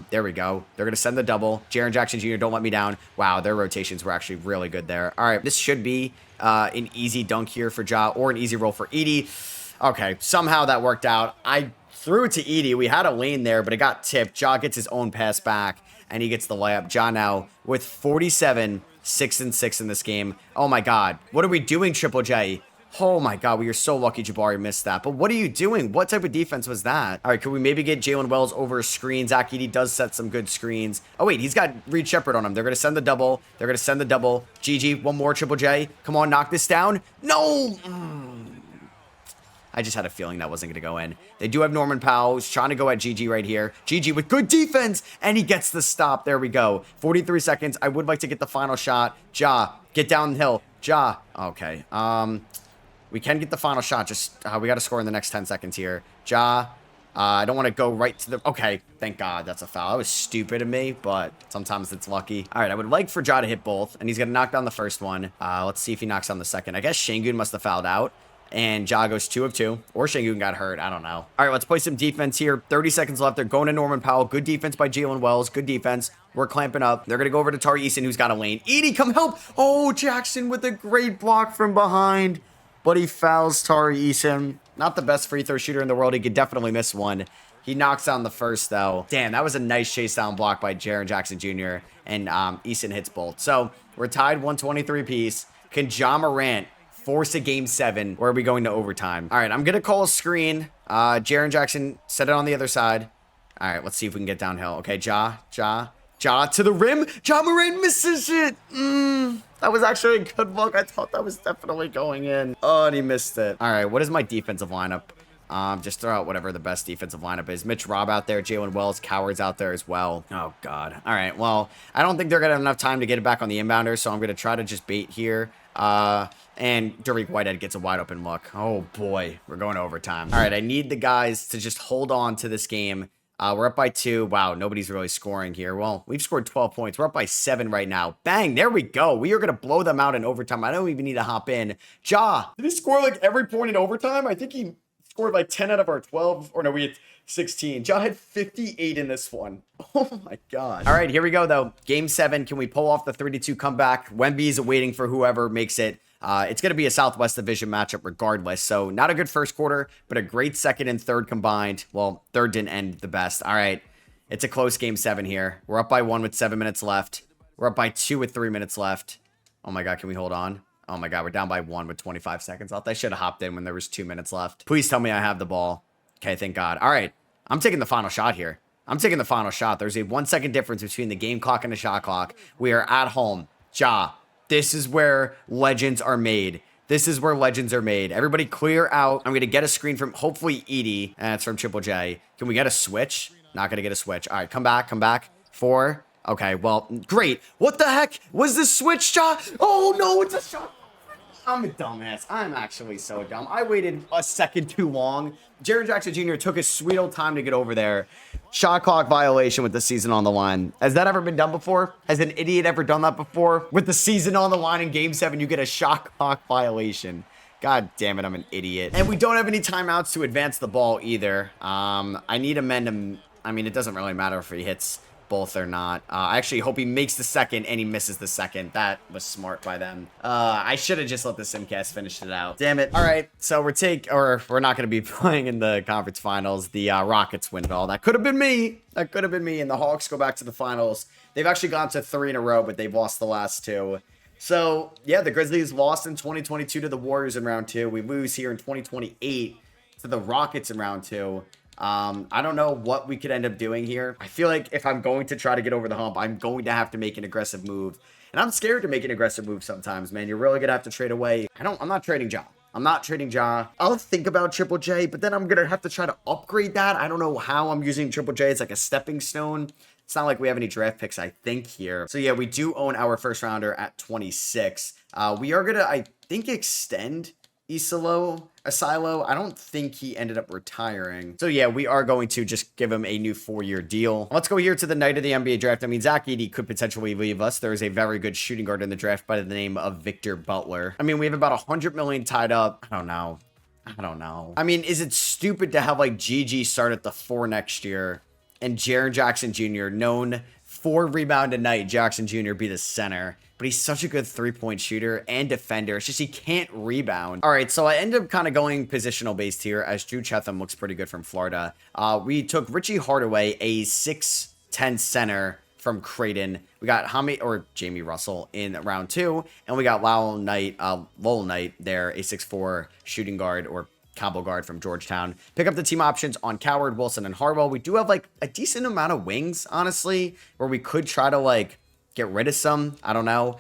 there we go. They're going to send the double. Jaren Jackson Jr., don't let me down. Wow, their rotations were actually really good there. All right, this should be an easy dunk here for Ja, or an easy roll for Edey. Okay, somehow that worked out. I threw it to Edey. We had a lane there, but it got tipped. Ja gets his own pass back, and he gets the layup. Ja now with 47, 6-6 in this game. Oh my god. What are we doing, Triple J? Oh my god, we are so lucky Jabari missed that. But what are you doing? What type of defense was that? All right, could we maybe get Jalen Wells over a screen? Zach Edey does set some good screens. Oh wait, he's got Reed Shepard on him. They're going to send the double. They're going to send the double. GG, one more, Triple J. Come on, knock this down. No! I just had a feeling that wasn't going to go in. They do have Norman Powell, who's trying to go at GG right here. GG with good defense, and he gets the stop. There we go. 43 seconds. I would like to get the final shot. Ja, get downhill. Ja. Okay. We can get the final shot. Just, we got to score in the next 10 seconds here. Ja. I don't want to go right to the... Okay, thank God that's a foul. That was stupid of me, but sometimes it's lucky. All right, I would like for Ja to hit both, and he's going to knock down the first one. Let's see if he knocks down the second. I guess Şengün must have fouled out. And Ja goes 2 of 2. Or Şengün got hurt. I don't know. All right, let's play some defense here. 30 seconds left. They're going to Norman Powell. Good defense by Jalen Wells. Good defense. We're clamping up. They're going to go over to Tari Eason, who's got a lane. Edey, come help. Oh, Jackson with a great block from behind. But he fouls Tari Eason. Not the best free throw shooter in the world. He could definitely miss one. He knocks down the first, though. Damn, that was a nice chase down block by Jaren Jackson Jr. And Eason hits both. So we're tied 123 apiece. Can Ja Morant force a game 7, or are we going to overtime? All right, I'm going to call a screen. Jaren Jackson, set it on the other side. All right, let's see if we can get downhill. Okay, Ja. Ja to the rim. Ja Morant misses it. That was actually a good look. I thought that was definitely going in. Oh, and he missed it. All right, what is my defensive lineup? Just throw out whatever the best defensive lineup is. Mitch Robb out there, Jalen Wells, Coward's out there as well. Oh, God. All right, well, I don't think they're going to have enough time to get it back on the inbounder, so I'm going to try to just bait here. And Derek Whitehead gets a wide open look. Oh, boy. We're going to overtime. All right, I need the guys to just hold on to this game. We're up by 2. Wow, nobody's really scoring here. Well, we've scored 12 points. We're up by 7 right now. Bang, there we go. We are going to blow them out in overtime. I don't even need to hop in. Ja, did he score like every point in overtime? I think he scored like 10 out of our 12. Or no, we had 16. Ja had 58 in this one. Oh my God. All right, here we go though. Game 7. Can we pull off the 3-2 comeback? Wemby's waiting for whoever makes it. It's going to be a Southwest Division matchup regardless. So not a good first quarter, but a great second and third combined. Well, third didn't end the best. All right. It's a close game 7 here. We're up by 1 with 7 minutes left. We're up by 2 with 3 minutes left. Oh my God. Can we hold on? Oh my God. We're down by 1 with 25 seconds left. I should have hopped in when there was 2 minutes left. Please tell me I have the ball. Okay. Thank God. All right. I'm taking the final shot here. I'm taking the final shot. There's a 1 second difference between the game clock and the shot clock. We are at home. Ja. This is where legends are made. This is where legends are made. Everybody clear out. I'm going to get a screen from hopefully Edie. And it's from Triple J. Can we get a switch? Not going to get a switch. All right, come back, come back. 4. Okay, well, great. What the heck was this switch shot? Oh, no, it's a shot. I'm a dumbass. I'm actually so dumb. I waited a second too long. Jaren Jackson Jr. took his sweet old time to get over there. Shot clock violation with the season on the line. Has that ever been done before? Has an idiot ever done that before? With the season on the line in Game 7, you get a shot clock violation. God damn it, I'm an idiot. And we don't have any timeouts to advance the ball either. I need Amendum. I mean, it doesn't really matter if he hits both or not. I actually hope he makes the second and he misses the second. That was smart by them. I should have just let the Simcast finish it out. Damn it. All right, so we're not going to be playing in the conference finals. The Rockets win it all. That could have been me. That could have been me. And the Hawks go back to the finals. They've actually gone to 3 in a row, but they've lost the last 2. So, yeah, the Grizzlies lost in 2022 to the Warriors in round 2. We lose here in 2028 to the Rockets in round 2. I don't know what we could end up doing here. I feel like if I'm going to try to get over the hump, I'm going to have to make an aggressive move. And I'm scared to make an aggressive move sometimes, man. You're really going to have to trade away. I'm not trading Ja. I'm not trading Ja. I'll think about Triple J, but then I'm going to have to try to upgrade that. I don't know how I'm using Triple J. It's like a stepping stone. It's not like we have any draft picks, I think, here. So, yeah, we do own our first rounder at 26. We are going to, I think, extend Asilo. I don't think he ended up retiring. So yeah, we are going to just give him a new 4-year deal. Let's go here to the night of the NBA draft. I mean, Zach Edey could potentially leave us. There is a very good shooting guard in the draft by the name of Victor Butler. I mean, we have about $100 million tied up. I don't know. I mean, is it stupid to have like GG start at the 4 next year and Jaren Jackson Jr., known for rebound a night, Jackson Jr. be the center? But he's such a good 3-point shooter and defender. It's just he can't rebound. All right, so I ended up kind of going positional based here as Drew Chetham looks pretty good from Florida. We took Richie Hardaway, a 6'10 center from Creighton. We got Jamie Russell in round 2, and we got Lowell Knight there, a 6'4 shooting guard or combo guard from Georgetown. Pick up the team options on Coward, Wilson, and Harwell. We do have like a decent amount of wings, honestly, where we could try to like get rid of some. I don't know.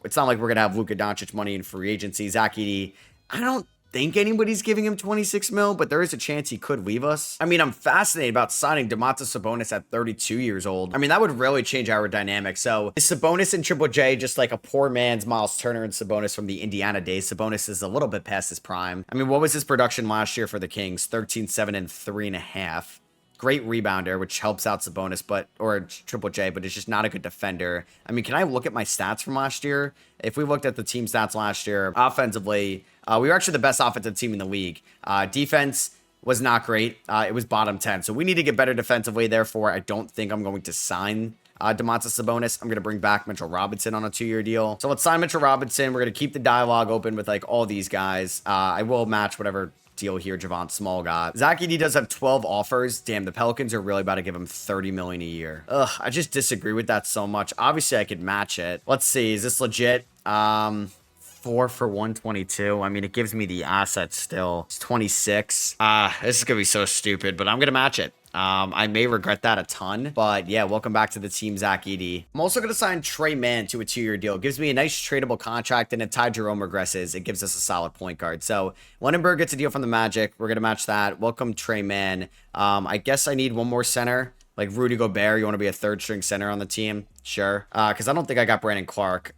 It's not like we're going to have Luka Doncic money in free agency. Zach Edey, I don't think anybody's giving him 26 mil, but there is a chance he could leave us. I mean, I'm fascinated about signing Domantas Sabonis at 32 years old. I mean, that would really change our dynamic. So is Sabonis and Triple J just like a poor man's Miles Turner and Sabonis from the Indiana days? Sabonis is a little bit past his prime. I mean, what was his production last year for the Kings? 13, 7, and 3.5. Great rebounder, which helps out Sabonis, or Triple J, but it's just not a good defender. I mean, can I look at my stats from last year? If we looked at the team stats last year, offensively, we were actually the best offensive team in the league. Defense was not great. It was bottom 10. So we need to get better defensively. Therefore, I don't think I'm going to sign Domantas Sabonis. I'm going to bring back Mitchell Robinson on a 2-year deal. So let's sign Mitchell Robinson. We're going to keep the dialogue open with like all these guys. I will match whatever deal here Javon Small got. Zach Edey does have 12 offers. Damn, the Pelicans are really about to give him $30 million a year. Ugh, I just disagree with that so much. Obviously, I could match it. Let's see. Is this legit? 4 for 122. I mean, it gives me the assets still. It's 26. This is gonna be so stupid, but I'm gonna match it. I may regret that a ton, but yeah, welcome back to the team, Zach Edey. I'm also going to sign Trey Mann to a 2-year deal. It gives me a nice tradable contract, and if Ty Jerome regresses, it gives us a solid point guard. So Lunenburg gets a deal from the Magic. We're going to match that. Welcome Trey Mann. I guess I need one more center. Like Rudy Gobert, you want to be a third string center on the team? Sure. Because I don't think I got Brandon Clark.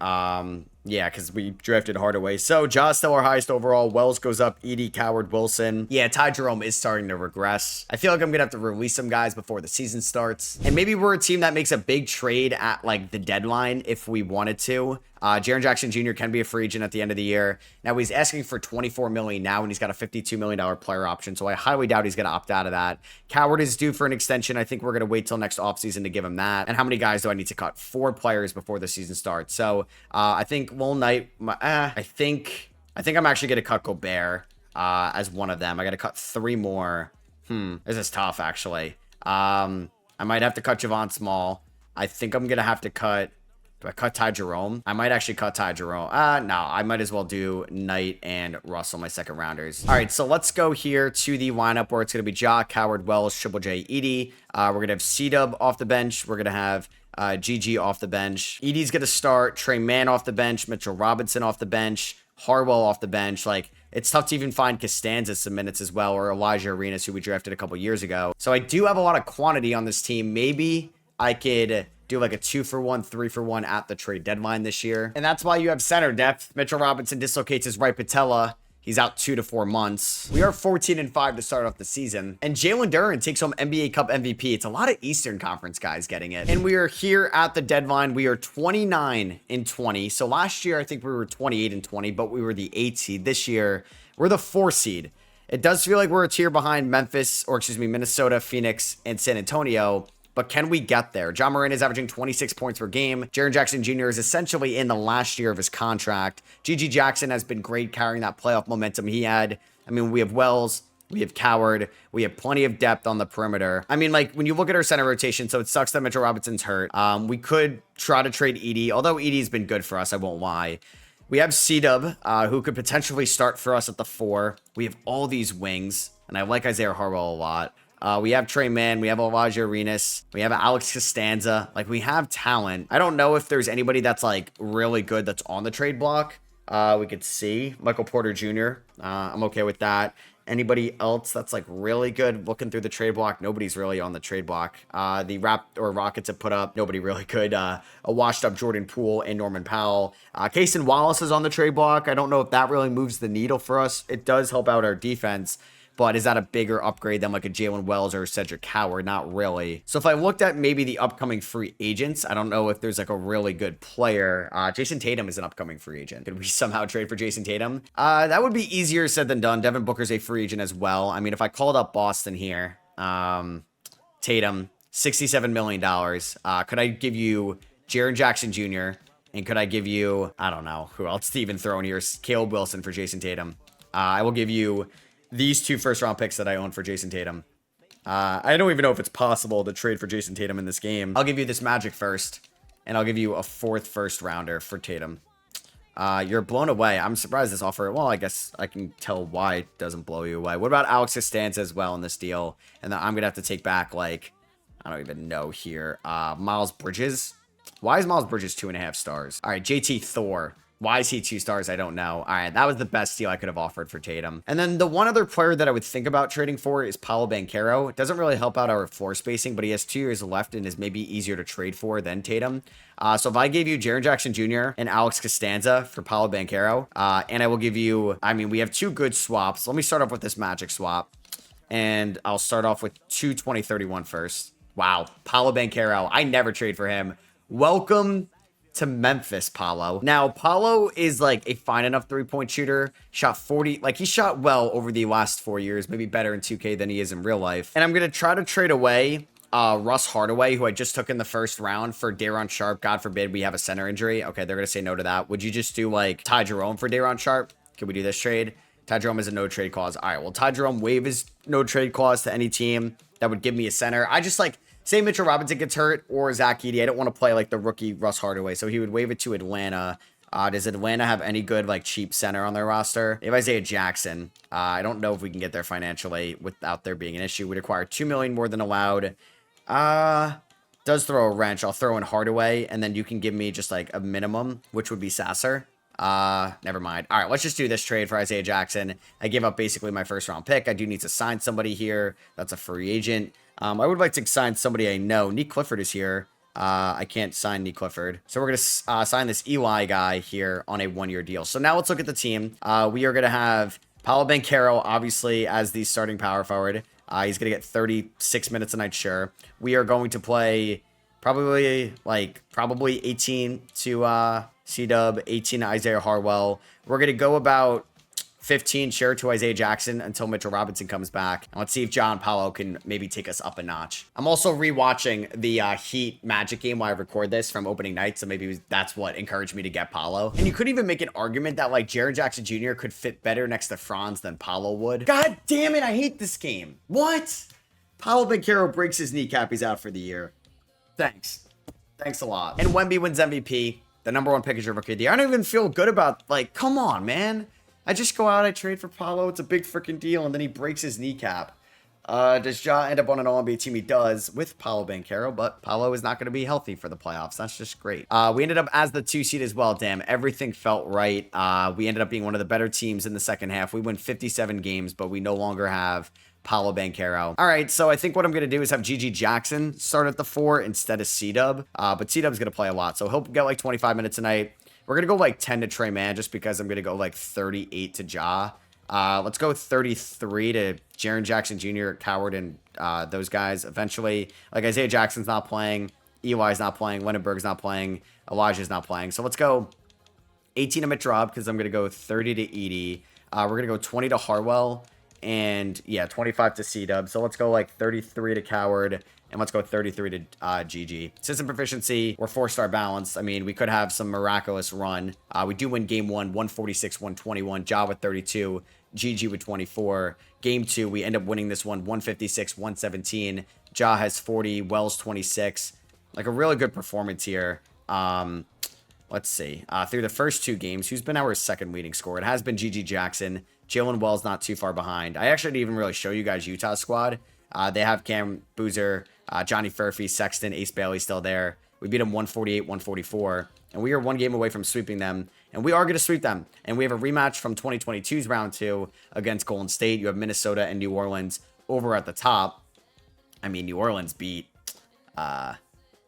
Yeah, because we drafted Hardaway. So Ja's still our highest overall. Wells goes up. Edey, Coward, Wilson. Yeah, Ty Jerome is starting to regress. I feel like I'm going to have to release some guys before the season starts. And maybe we're a team that makes a big trade at like the deadline if we wanted to. Jaren Jackson Jr. can be a free agent at the end of the year. Now he's asking for $24 million now, and he's got a $52 million player option. So I highly doubt he's going to opt out of that. Coward is due for an extension. I think we're going to wait till next offseason to give him that. And how many guys do I need to cut? 4 players before the season starts. So I think Lone Knight. I think I'm actually going to cut Gobert as one of them. I got to cut 3 more. This is tough actually. I might have to cut Javon Small. I think I'm going to have to cut. Do I cut Ty Jerome? I might actually cut Ty Jerome. No, I might as well do Knight and Russell, my second rounders. All right, so let's go here to the lineup where it's going to be Ja, Coward, Wells, Triple J, Edey. We're going to have C-Dub off the bench. We're going to have GG off the bench. Edey's going to start. Trey Mann off the bench. Mitchell Robinson off the bench. Harwell off the bench. Like, it's tough to even find Costanza some minutes as well, or Elijah Arenas, who we drafted a couple years ago. So I do have a lot of quantity on this team. Maybe I could do like a 2-for-1, 3-for-1 at the trade deadline this year. And that's why you have center depth. Mitchell Robinson dislocates his right patella. He's out 2 to 4 months. We are 14-5 to start off the season. And Jalen Duren takes home NBA Cup MVP. It's a lot of Eastern Conference guys getting it. And we are here at the deadline. We are 29-20. So last year, I think we were 28-20, but we were the 8 seed. This year, we're the 4 seed. It does feel like we're a tier behind Minnesota, Phoenix, and San Antonio. But can we get there? John Moran is averaging 26 points per game. Jaren Jackson Jr. is essentially in the last year of his contract. GG Jackson has been great carrying that playoff momentum he had. I mean, we have Wells, we have Coward, we have plenty of depth on the perimeter. I mean, like, when you look at our center rotation, so it sucks that Mitchell Robinson's hurt. We could try to trade Edey, although Edey's been good for us, I won't lie. We have C-Dub, who could potentially start for us at the 4. We have all these wings, and I like Isaiah Harwell a lot. We have Trey Mann. We have Elijah Arenas. We have Alex Costanza. Like, we have talent. I don't know if there's anybody that's, like, really good that's on the trade block. We could see Michael Porter Jr. I'm okay with that. Anybody else that's, like, really good looking through the trade block? Nobody's really on the trade block. The Rockets have put up nobody really good. A washed-up Jordan Poole and Norman Powell. Cason Wallace is on the trade block. I don't know if that really moves the needle for us. It does help out our defense. But is that a bigger upgrade than like a Jalen Wells or Cedric Coward? Not really. So if I looked at maybe the upcoming free agents, I don't know if there's like a really good player. Jason Tatum is an upcoming free agent. Could we somehow trade for Jason Tatum? That would be easier said than done. Devin Booker's a free agent as well. I mean, if I called up Boston here, Tatum, $67 million. Could I give you Jaren Jackson Jr.? And could I give you, I don't know, who else to even throw in here? Caleb Wilson for Jason Tatum. I will give you these 2 first-round picks that I own for Jason Tatum. I don't even know if it's possible to trade for Jason Tatum in this game. I'll give you this Magic first, and I'll give you a 4th first-rounder for Tatum. You're blown away. I'm surprised this offer. Well, I guess I can tell why it doesn't blow you away. What about Alex Costanza as well in this deal? And then I'm going to have to take back, like, I don't even know here. Miles Bridges. Why is Miles Bridges 2.5 stars? All right, JT Thor. Why is he 2 stars? I don't know. All right, that was the best deal I could have offered for Tatum. And then the one other player that I would think about trading for is Paolo Banchero. It doesn't really help out our floor spacing, but he has 2 years left and is maybe easier to trade for than Tatum. So if I gave you Jaren Jackson Jr. and Alex Costanza for Paolo Banchero, and I will give you, I mean, we have 2 good swaps. Let me start off with this Magic swap. And I'll start off with 2 2031 first. Wow, Paolo Banchero. I never trade for him. Welcome to Memphis, Paolo. Now, Paolo is like a fine enough 3-point shooter. Shot 40, like he shot well over the last 4 years, maybe better in 2K than he is in real life. And I'm going to try to trade away Russ Hardaway, who I just took in the first round for Day'Ron Sharpe. God forbid we have a center injury. Okay, they're going to say no to that. Would you just do like Ty Jerome for Day'Ron Sharpe? Can we do this trade? Ty Jerome is a no trade clause. All right, well, Ty Jerome waive his no trade clause to any team that would give me a center. I just like, say Mitchell Robinson gets hurt or Zach Edey. I don't want to play like the rookie Russ Hardaway, so he would waive it to Atlanta. Does Atlanta have any good, like, cheap center on their roster? They have Isaiah Jackson. I don't know if we can get there financially without there being an issue. We'd require $2 million more than allowed. Does throw a wrench. I'll throw in Hardaway, and then you can give me just, like, a minimum, which would be Sasser. Never mind. All right, let's just do this trade for Isaiah Jackson. I give up basically my first round pick. I do need to sign somebody here. That's a free agent. I would like to sign somebody I know. Nick Clifford is here. I can't sign Nick Clifford. So we're going to sign this Eli guy here on a 1-year deal. So now let's look at the team. We are going to have Paolo Banchero, obviously, as the starting power forward. He's going to get 36 minutes a night, sure. We are going to play probably 18 to C-Dub, 18 to Isaiah Harwell. We're going to go about 15 sure to Isaiah Jackson until Mitchell Robinson comes back. And let's see if John Paolo can maybe take us up a notch. I'm also rewatching the Heat Magic game while I record this from opening night, so maybe that's what encouraged me to get Paolo. And you could even make an argument that like Jaren Jackson Jr. could fit better next to Franz than Paolo would. God damn it, I hate this game. What? Paolo Banchero breaks his kneecap, he's out for the year. Thanks a lot. And Wemby wins MVP. The #1 pick is your rookie of the year. I don't even feel good about, like, come on, man. I just go out, I trade for Paolo. It's a big freaking deal, and then he breaks his kneecap. Does Ja end up on an All-NBA team? He does with Paolo Banchero, but Paolo is not going to be healthy for the playoffs. That's just great. We ended up as the 2 seed as well. Damn, everything felt right. We ended up being one of the better teams in the second half. We win 57 games, but we no longer have Paolo Banchero. All right, so I think what I'm going to do is have GG Jackson start at the 4 instead of C-Dub. But C-Dub's going to play a lot, so he'll get like 25 minutes a night. We're going to go like 10 to Trey Mann just because I'm going to go like 38 to Ja. Let's go 33 to Jaren Jackson Jr., Coward, and those guys. Eventually, like Isaiah Jackson's not playing. Eli's not playing. Lenenberg's not playing. Elijah's not playing. So let's go 18 to Mitch Rob because I'm going to go 30 to Edie. We're going to go 20 to Harwell. And yeah, 25 to C-Dub. So let's go like 33 to Coward. And let's go 33 to GG. System proficiency, we're 4-star balanced. I mean, we could have some miraculous run. We do win game 1, 146-121. Ja with 32. GG with 24. Game 2, we end up winning this one, 156-117. Ja has 40. Wells 26. Like a really good performance here. Let's see. Through the first 2 games, who's been our second leading scorer? It has been GG Jackson. Jalen Wells not too far behind. I actually didn't even really show you guys Utah's squad. They have Cam Boozer, Johnny Furphy, Sexton, Ace Bailey still there. We beat them 148-144. And we are 1 game away from sweeping them. And we are going to sweep them. And we have a rematch from 2022's round 2 against Golden State. You have Minnesota and New Orleans over at the top. I mean, New Orleans beat...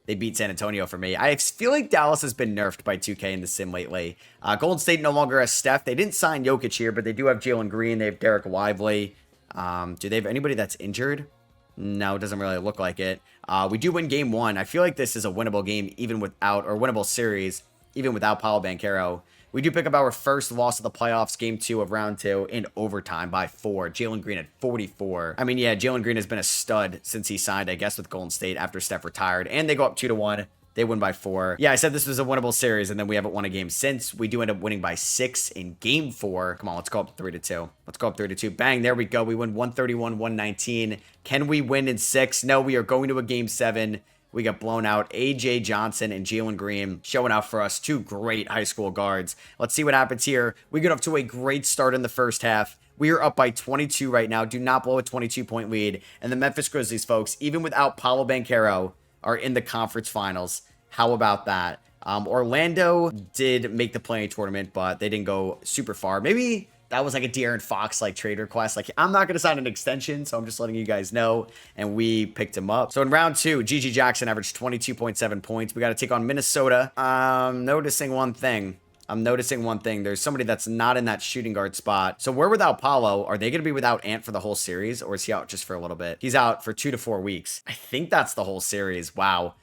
They beat San Antonio for me. I feel like Dallas has been nerfed by 2K in the sim lately. Golden State no longer has Steph. They didn't sign Jokic here, but they do have Jalen Green. They have Derek Lively. Do they have anybody that's injured? No, it doesn't really look like it. We do win game 1. I feel like this is a winnable game even without, or winnable series, even without Paolo Banchero. We do pick up our first loss of the playoffs, game 2 of round 2, in overtime by 4. Jalen Green at 44. I mean, yeah, Jalen Green has been a stud since he signed, I guess, with Golden State after Steph retired. And they go up 2-1. They win by 4. Yeah, I said this was a winnable series, and then we haven't won a game since. We do end up winning by 6 in game 4. Come on, let's go up 3-2. Let's go up 3-2. Bang, there we go. We win 131-119. Can we win in 6? No, we are going to a game 7. We got blown out. AJ Johnson and Jalen Green showing out for us. 2 great high school guards. Let's see what happens here. We get off to a great start in the first half. We are up by 22 right now. Do not blow a 22-point lead. And the Memphis Grizzlies, folks, even without Paolo Banchero, are in the conference finals. How about that? Orlando did make the play-in tournament, but they didn't go super far. Maybe that was like a De'Aaron Fox like trade request. Like, I'm not going to sign an extension, so I'm just letting you guys know. And we picked him up. So in round 2, GG Jackson averaged 22.7 points. We got to take on Minnesota. I'm noticing one thing. There's somebody that's not in that shooting guard spot. So we're without Paolo. Are they going to be without Ant for the whole series? Or is he out just for a little bit? He's out for 2 to 4 weeks. I think that's the whole series. Wow.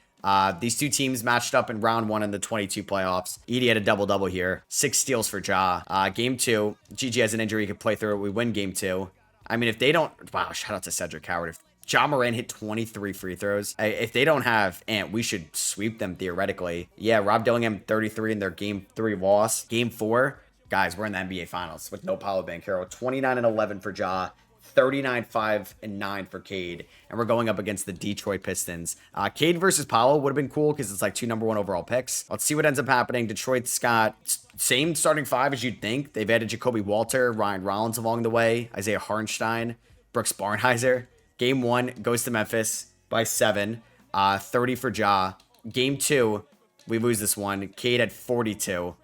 These 2 teams matched up in round 1 in the 22 playoffs. Edie had a double-double here. 6 steals for Ja. Game 2, GG has an injury. He could play through it. We win game 2. I mean, if they don't... Wow, shout out to Cedric Howard. If Ja Morant hit 23 free throws, if they don't have Ant, we should sweep them theoretically. Yeah, Rob Dillingham, 33 in their game 3 loss. Game 4, guys, we're in the NBA Finals with no Paolo Banchero. 29-11 for Ja. 39, 5, and 9 for Cade. And we're going up against the Detroit Pistons. Cade versus Paolo would have been cool because it's like 2 number 1 overall picks. Let's see what ends up happening. Detroit's got same starting 5 as you'd think. They've added Jacoby Walter, Ryan Rollins along the way, Isaiah Hartenstein, Brooks Barnheiser. Game 1 goes to Memphis by 7. 30 for Ja. Game 2, we lose this one. Cade had 42.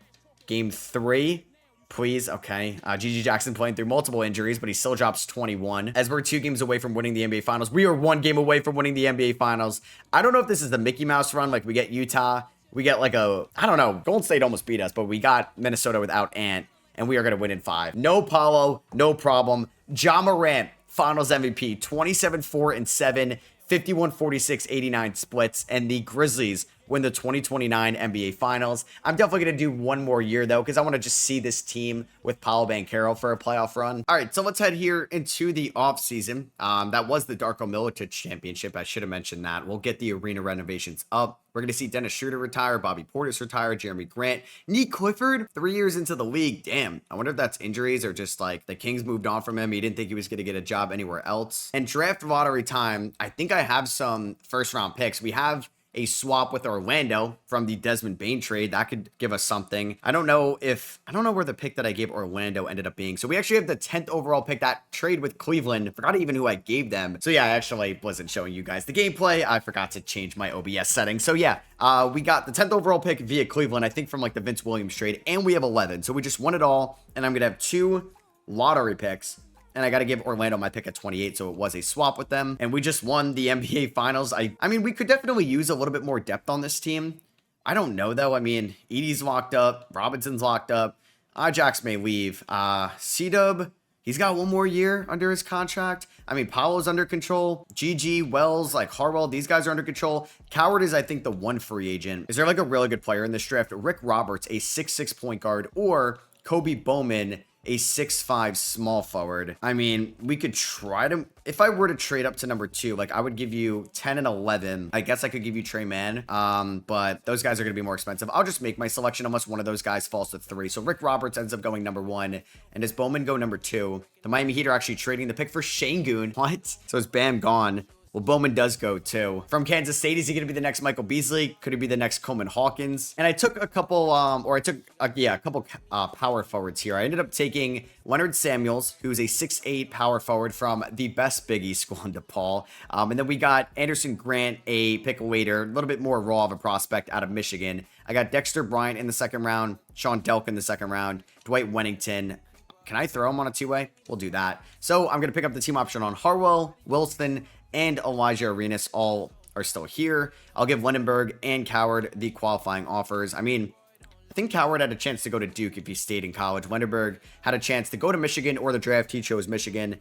Game 3, please. Okay. GG Jackson playing through multiple injuries, but he still drops 21. As we're 2 games away from winning the NBA Finals. We are 1 game away from winning the NBA Finals. I don't know if this is the Mickey Mouse run. Like, we get Utah. We get like I don't know. Golden State almost beat us, but we got Minnesota without Ant, and we are going to win in 5. No Paolo, no problem. Ja Morant, Finals MVP, 27, 4, and 7, 51, 46, 89 splits, and the Grizzlies win the 2029 NBA Finals. I'm definitely going to do one more year, though, because I want to just see this team with Paolo Banchero for a playoff run. All right, so let's head here into the offseason. That was the Darko Milicic Championship. I should have mentioned that. We'll get the arena renovations up. We're going to see Dennis Schroeder retire, Bobby Portis retire, Jeremy Grant, Nick Clifford, 3 years into the league. Damn, I wonder if that's injuries or just like the Kings moved on from him. He didn't think he was going to get a job anywhere else. And draft lottery time, I think I have some first round picks. We have a swap with Orlando from the Desmond Bane trade. That could give us something. I don't know where the pick that I gave Orlando ended up being. So we actually have the 10th overall pick. That trade with Cleveland. Forgot even who I gave them. So yeah, I actually wasn't showing you guys the gameplay. I forgot to change my OBS settings. So yeah, we got the 10th overall pick via Cleveland, I think from like the Vince Williams trade, and we have 11. So we just won it all, and I'm going to have 2 lottery picks. And I got to give Orlando my pick at 28, so it was a swap with them. And we just won the NBA Finals. I mean, we could definitely use a little bit more depth on this team. I don't know, though. I mean, Edie's locked up. Robinson's locked up. Ajax may leave. C-Dub, he's got 1 more year under his contract. I mean, Paolo's under control. GG, Wells, like Harwell, these guys are under control. Coward is, I think, the one free agent. Is there like a really good player in this draft? Rick Roberts, a 6'6" point guard, or Kobe Bowman, a 6'5" small forward. I mean, we could try to, if I were to trade up to number 2, like I would give you 10 and 11. I guess I could give you Trey Mann, but those guys are going to be more expensive. I'll just make my selection unless one of those guys falls to 3. So Rick Roberts ends up going number 1, and does Bowman go number 2? The Miami Heat are actually trading the pick for Şengün. What? So is Bam gone? Well, Bowman does go too. From Kansas State, is he going to be the next Michael Beasley? Could he be the next Coleman Hawkins? And I took a couple, a couple power forwards here. I ended up taking Leonard Samuels, who's a 6'8" power forward from the best Big East school in DePaul. And then we got Anderson Grant, a pick later, a little bit more raw of a prospect out of Michigan. I got Dexter Bryant in the 2nd round, Sean Delk in the 2nd round, Dwight Wennington. Can I throw him on a 2-way? We'll do that. So I'm going to pick up the team option on Harwell, Wilson, and Elijah Arenas. All are still here. I'll give Lindenberg and Coward the qualifying offers. I mean, I think Coward had a chance to go to Duke if he stayed in college. Lindenberg had a chance to go to Michigan, or the draft he chose Michigan.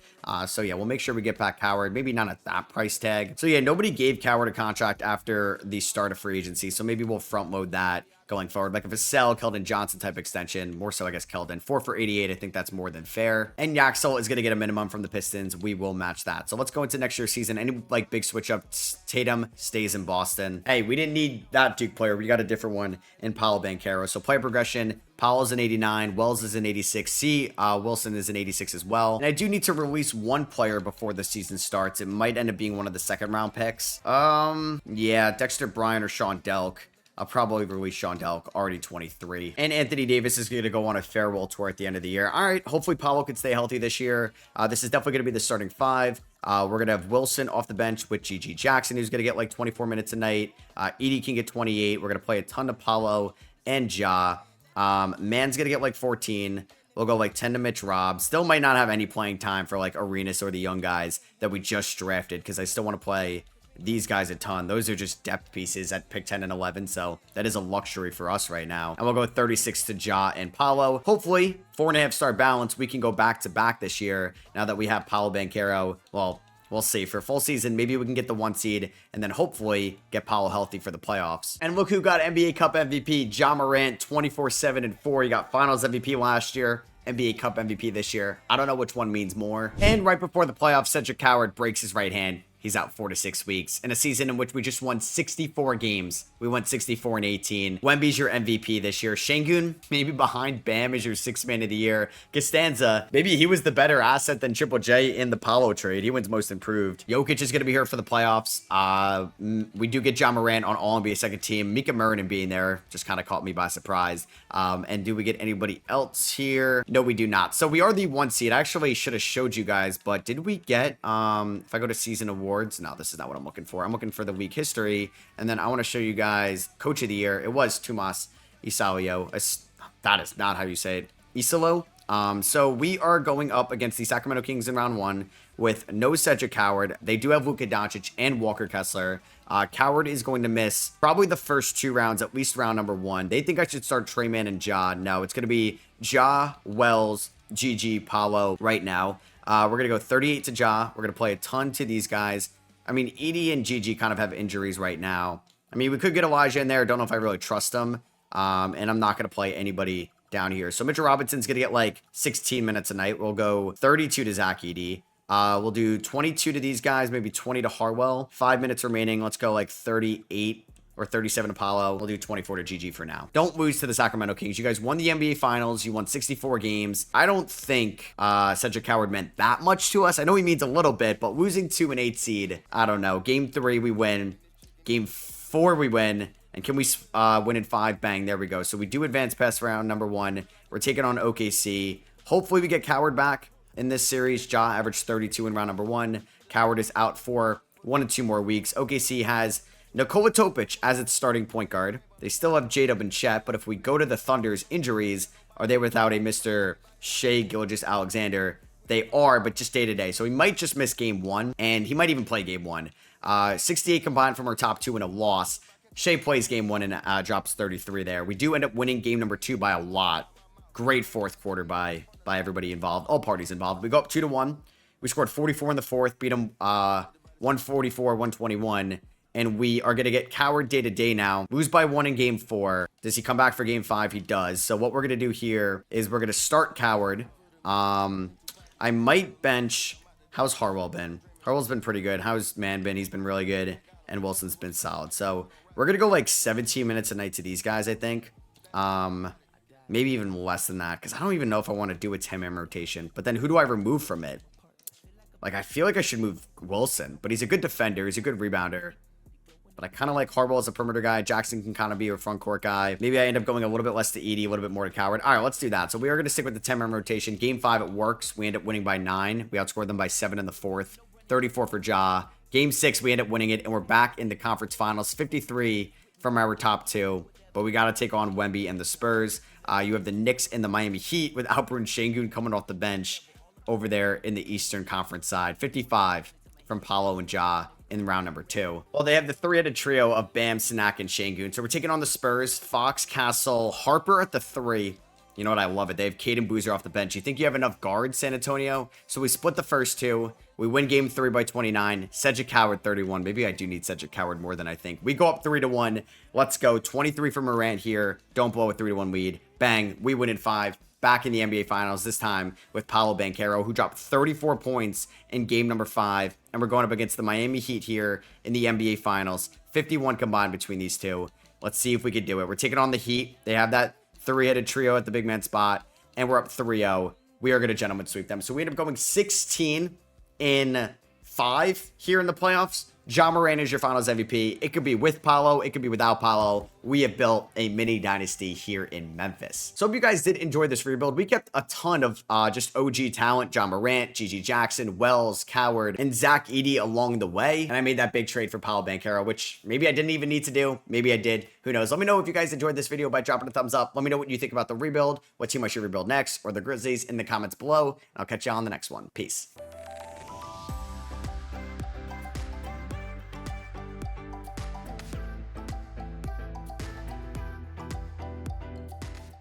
So yeah, we'll make sure we get back Coward. Maybe not at that price tag. So yeah, nobody gave Coward a contract after the start of free agency. So maybe we'll front load that going forward. Like a Vassell, Keldon Johnson type extension. More so, I guess, Keldon. 4 for 88. I think that's more than fair. And Yaxel is going to get a minimum from the Pistons. We will match that. So let's go into next year's season. Any like big switch up? Tatum stays in Boston. Hey, we didn't need that Duke player. We got a different one in Paolo Banchero. So player progression. Powell's an 89. Wells is an 86. Wilson is an 86 as well. And I do need to release one player before the season starts. It might end up being one of the 2nd round picks. Yeah, Dexter Bryant or Sean Delk. I'll probably release Sean Delk, already 23. And Anthony Davis is going to go on a farewell tour at the end of the year. All right, hopefully Paolo can stay healthy this year. This is definitely going to be the starting 5. We're going to have Wilson off the bench with GG Jackson, who's going to get like 24 minutes a night. Edie can get 28. We're going to play a ton of Paolo and Ja. Man's going to get like 14. We'll go like 10 to Mitch Robb. Still might not have any playing time for like Arenas or the young guys that we just drafted, because I still want to play these guys a ton. Those are just depth pieces at pick 10 and 11, so that is a luxury for us right now. And we'll go 36 to Ja and Paolo. Hopefully 4.5 star balance, we can go back to back this year now that we have Paolo Banchero. Well, we'll see. For full season, maybe we can get the 1 seed and then hopefully get Paolo healthy for the playoffs. And look who got NBA Cup MVP. Ja Morant, 24-7 and 4. He got Finals MVP last year, NBA Cup MVP this year. I don't know which one means more. And right before the playoffs, Cedric Coward breaks his right hand. he's out 4 to 6 weeks. In a season in which we just won 64 games. We went 64 and 18. Wemby's your MVP this year. Şengün, maybe behind Bam, is your 6th man of the year. Costanza, maybe he was the better asset than Triple J in the Paolo trade. He wins most improved. Jokic is going to be here for the playoffs. We do get Ja Morant on All-NBA second team. Mika Murray being there just kind of caught me by surprise. And do we get anybody else here? No, we do not. So we are the 1 seed. I actually should have showed you guys, but did we get, if I go to season awards, no, this is not what I'm looking for. I'm looking for the week history. And then I want to show you guys coach of the year. It was Tomas Isalio. That is not how you say it. Isalo. So we are going up against the Sacramento Kings in round 1 with no Cedric Coward. They do have Luka Doncic and Walker Kessler. Coward is going to miss probably the first 2 rounds, at least round number 1. They think I should start Trey Man and Ja. No, it's going to be Ja, Wells, Gigi, Paolo right now. We're going to go 38 to Ja. We're going to play a ton to these guys. I mean, Edie and Gigi kind of have injuries right now. I mean, we could get Elijah in there. Don't know if I really trust them. And I'm not going to play anybody down here. So Mitchell Robinson's going to get like 16 minutes a night. We'll go 32 to Zach Edey. We'll do 22 to these guys, maybe 20 to Harwell. 5 minutes remaining. Let's go like 38 or 37 to Paolo. We'll do 24 to GG for now. Don't lose to the Sacramento Kings. You guys won the NBA Finals. You won 64 games. I don't think Cedric Coward meant that much to us. I know he means a little bit, but losing to an 8 seed, I don't know. Game 3, we win. Game 4, we win. And can we win in 5? Bang, there we go. So we do advance past round number 1. We're taking on OKC. Hopefully we get Coward back in this series. Ja averaged 32 in round number 1. Coward is out for 1 to 2 more weeks. OKC has Nikola Topic as its starting point guard. They still have J-Dub and Chet, but if we go to the Thunder's injuries, are they without a Mr. Shea Gilgeous-Alexander? They are, but just day-to-day. So he might just miss game 1, and he might even play game 1. 68 combined from our top 2 in a loss. Shea plays game 1 and drops 33 there. We do end up winning game number 2 by a lot. Great fourth quarter by everybody involved, all parties involved. We go up 2-1. We scored 44 in the fourth, beat them 144-121. And we are going to get Coward day-to-day now. Lose by 1 in game 4. Does he come back for game 5? He does. So what we're going to do here is we're going to start Coward. I might bench. How's Harwell been? Harwell's been pretty good. How's Man been? He's been really good. And Wilson's been solid. So we're going to go like 17 minutes a night to these guys, I think. Maybe even less than that. Because I don't even know if I want to do a 10-man rotation. But then who do I remove from it? Like, I feel like I should move Wilson. But he's a good defender. He's a good rebounder. But I kind of like Harwell as a perimeter guy. Jackson can kind of be a front court guy. Maybe I end up going a little bit less to Edey, a little bit more to Coward. All right, let's do that. So we are going to stick with the 10-man rotation. Game 5, it works. We end up winning by 9. We outscored them by 7 in the fourth. 34 for Ja. Game 6, we end up winning it, and we're back in the conference finals. 53 from our top 2. But we got to take on Wemby and the Spurs. You have the Knicks and the Miami Heat with Alperen Şengün coming off the bench over there in the Eastern Conference side. 55 from Paolo and Ja in round number 2. Well, they have the 3-headed trio of Bam, Sinak, and Şengün. So we're taking on the Spurs. Fox, Castle, Harper at the 3. You know what? I love it. They have Caden Boozer off the bench. You think you have enough guards, San Antonio? So we split the first 2. We win game 3 by 29. Cedric Coward 31. Maybe I do need Cedric Coward more than I think. We go up 3-1. Let's go. 23 for Morant here. Don't blow a 3-1 lead. Bang. We win in 5. Back in the NBA Finals, this time with Paolo Banchero, who dropped 34 points in game number 5. And we're going up against the Miami Heat here in the NBA Finals. 51 combined between these two. Let's see if we could do it. We're taking on the Heat. They have that 3-headed trio at the big man spot. And we're up 3-0. We are going to gentleman sweep them. So we end up going 16 in 5 here in the playoffs. Ja Morant is your finals MVP. It could be with Paolo. It could be without Paolo. We have built a mini dynasty here in Memphis. So hope you guys did enjoy this rebuild. We kept a ton of just OG talent. Ja Morant, Gigi Jackson, Wells, Coward, and Zach Edey along the way. And I made that big trade for Paolo Banchero, which maybe I didn't even need to do. Maybe I did. Who knows? Let me know if you guys enjoyed this video by dropping a thumbs up. Let me know what you think about the rebuild, what team I should rebuild next, or the Grizzlies in the comments below. And I'll catch you on the next one. Peace.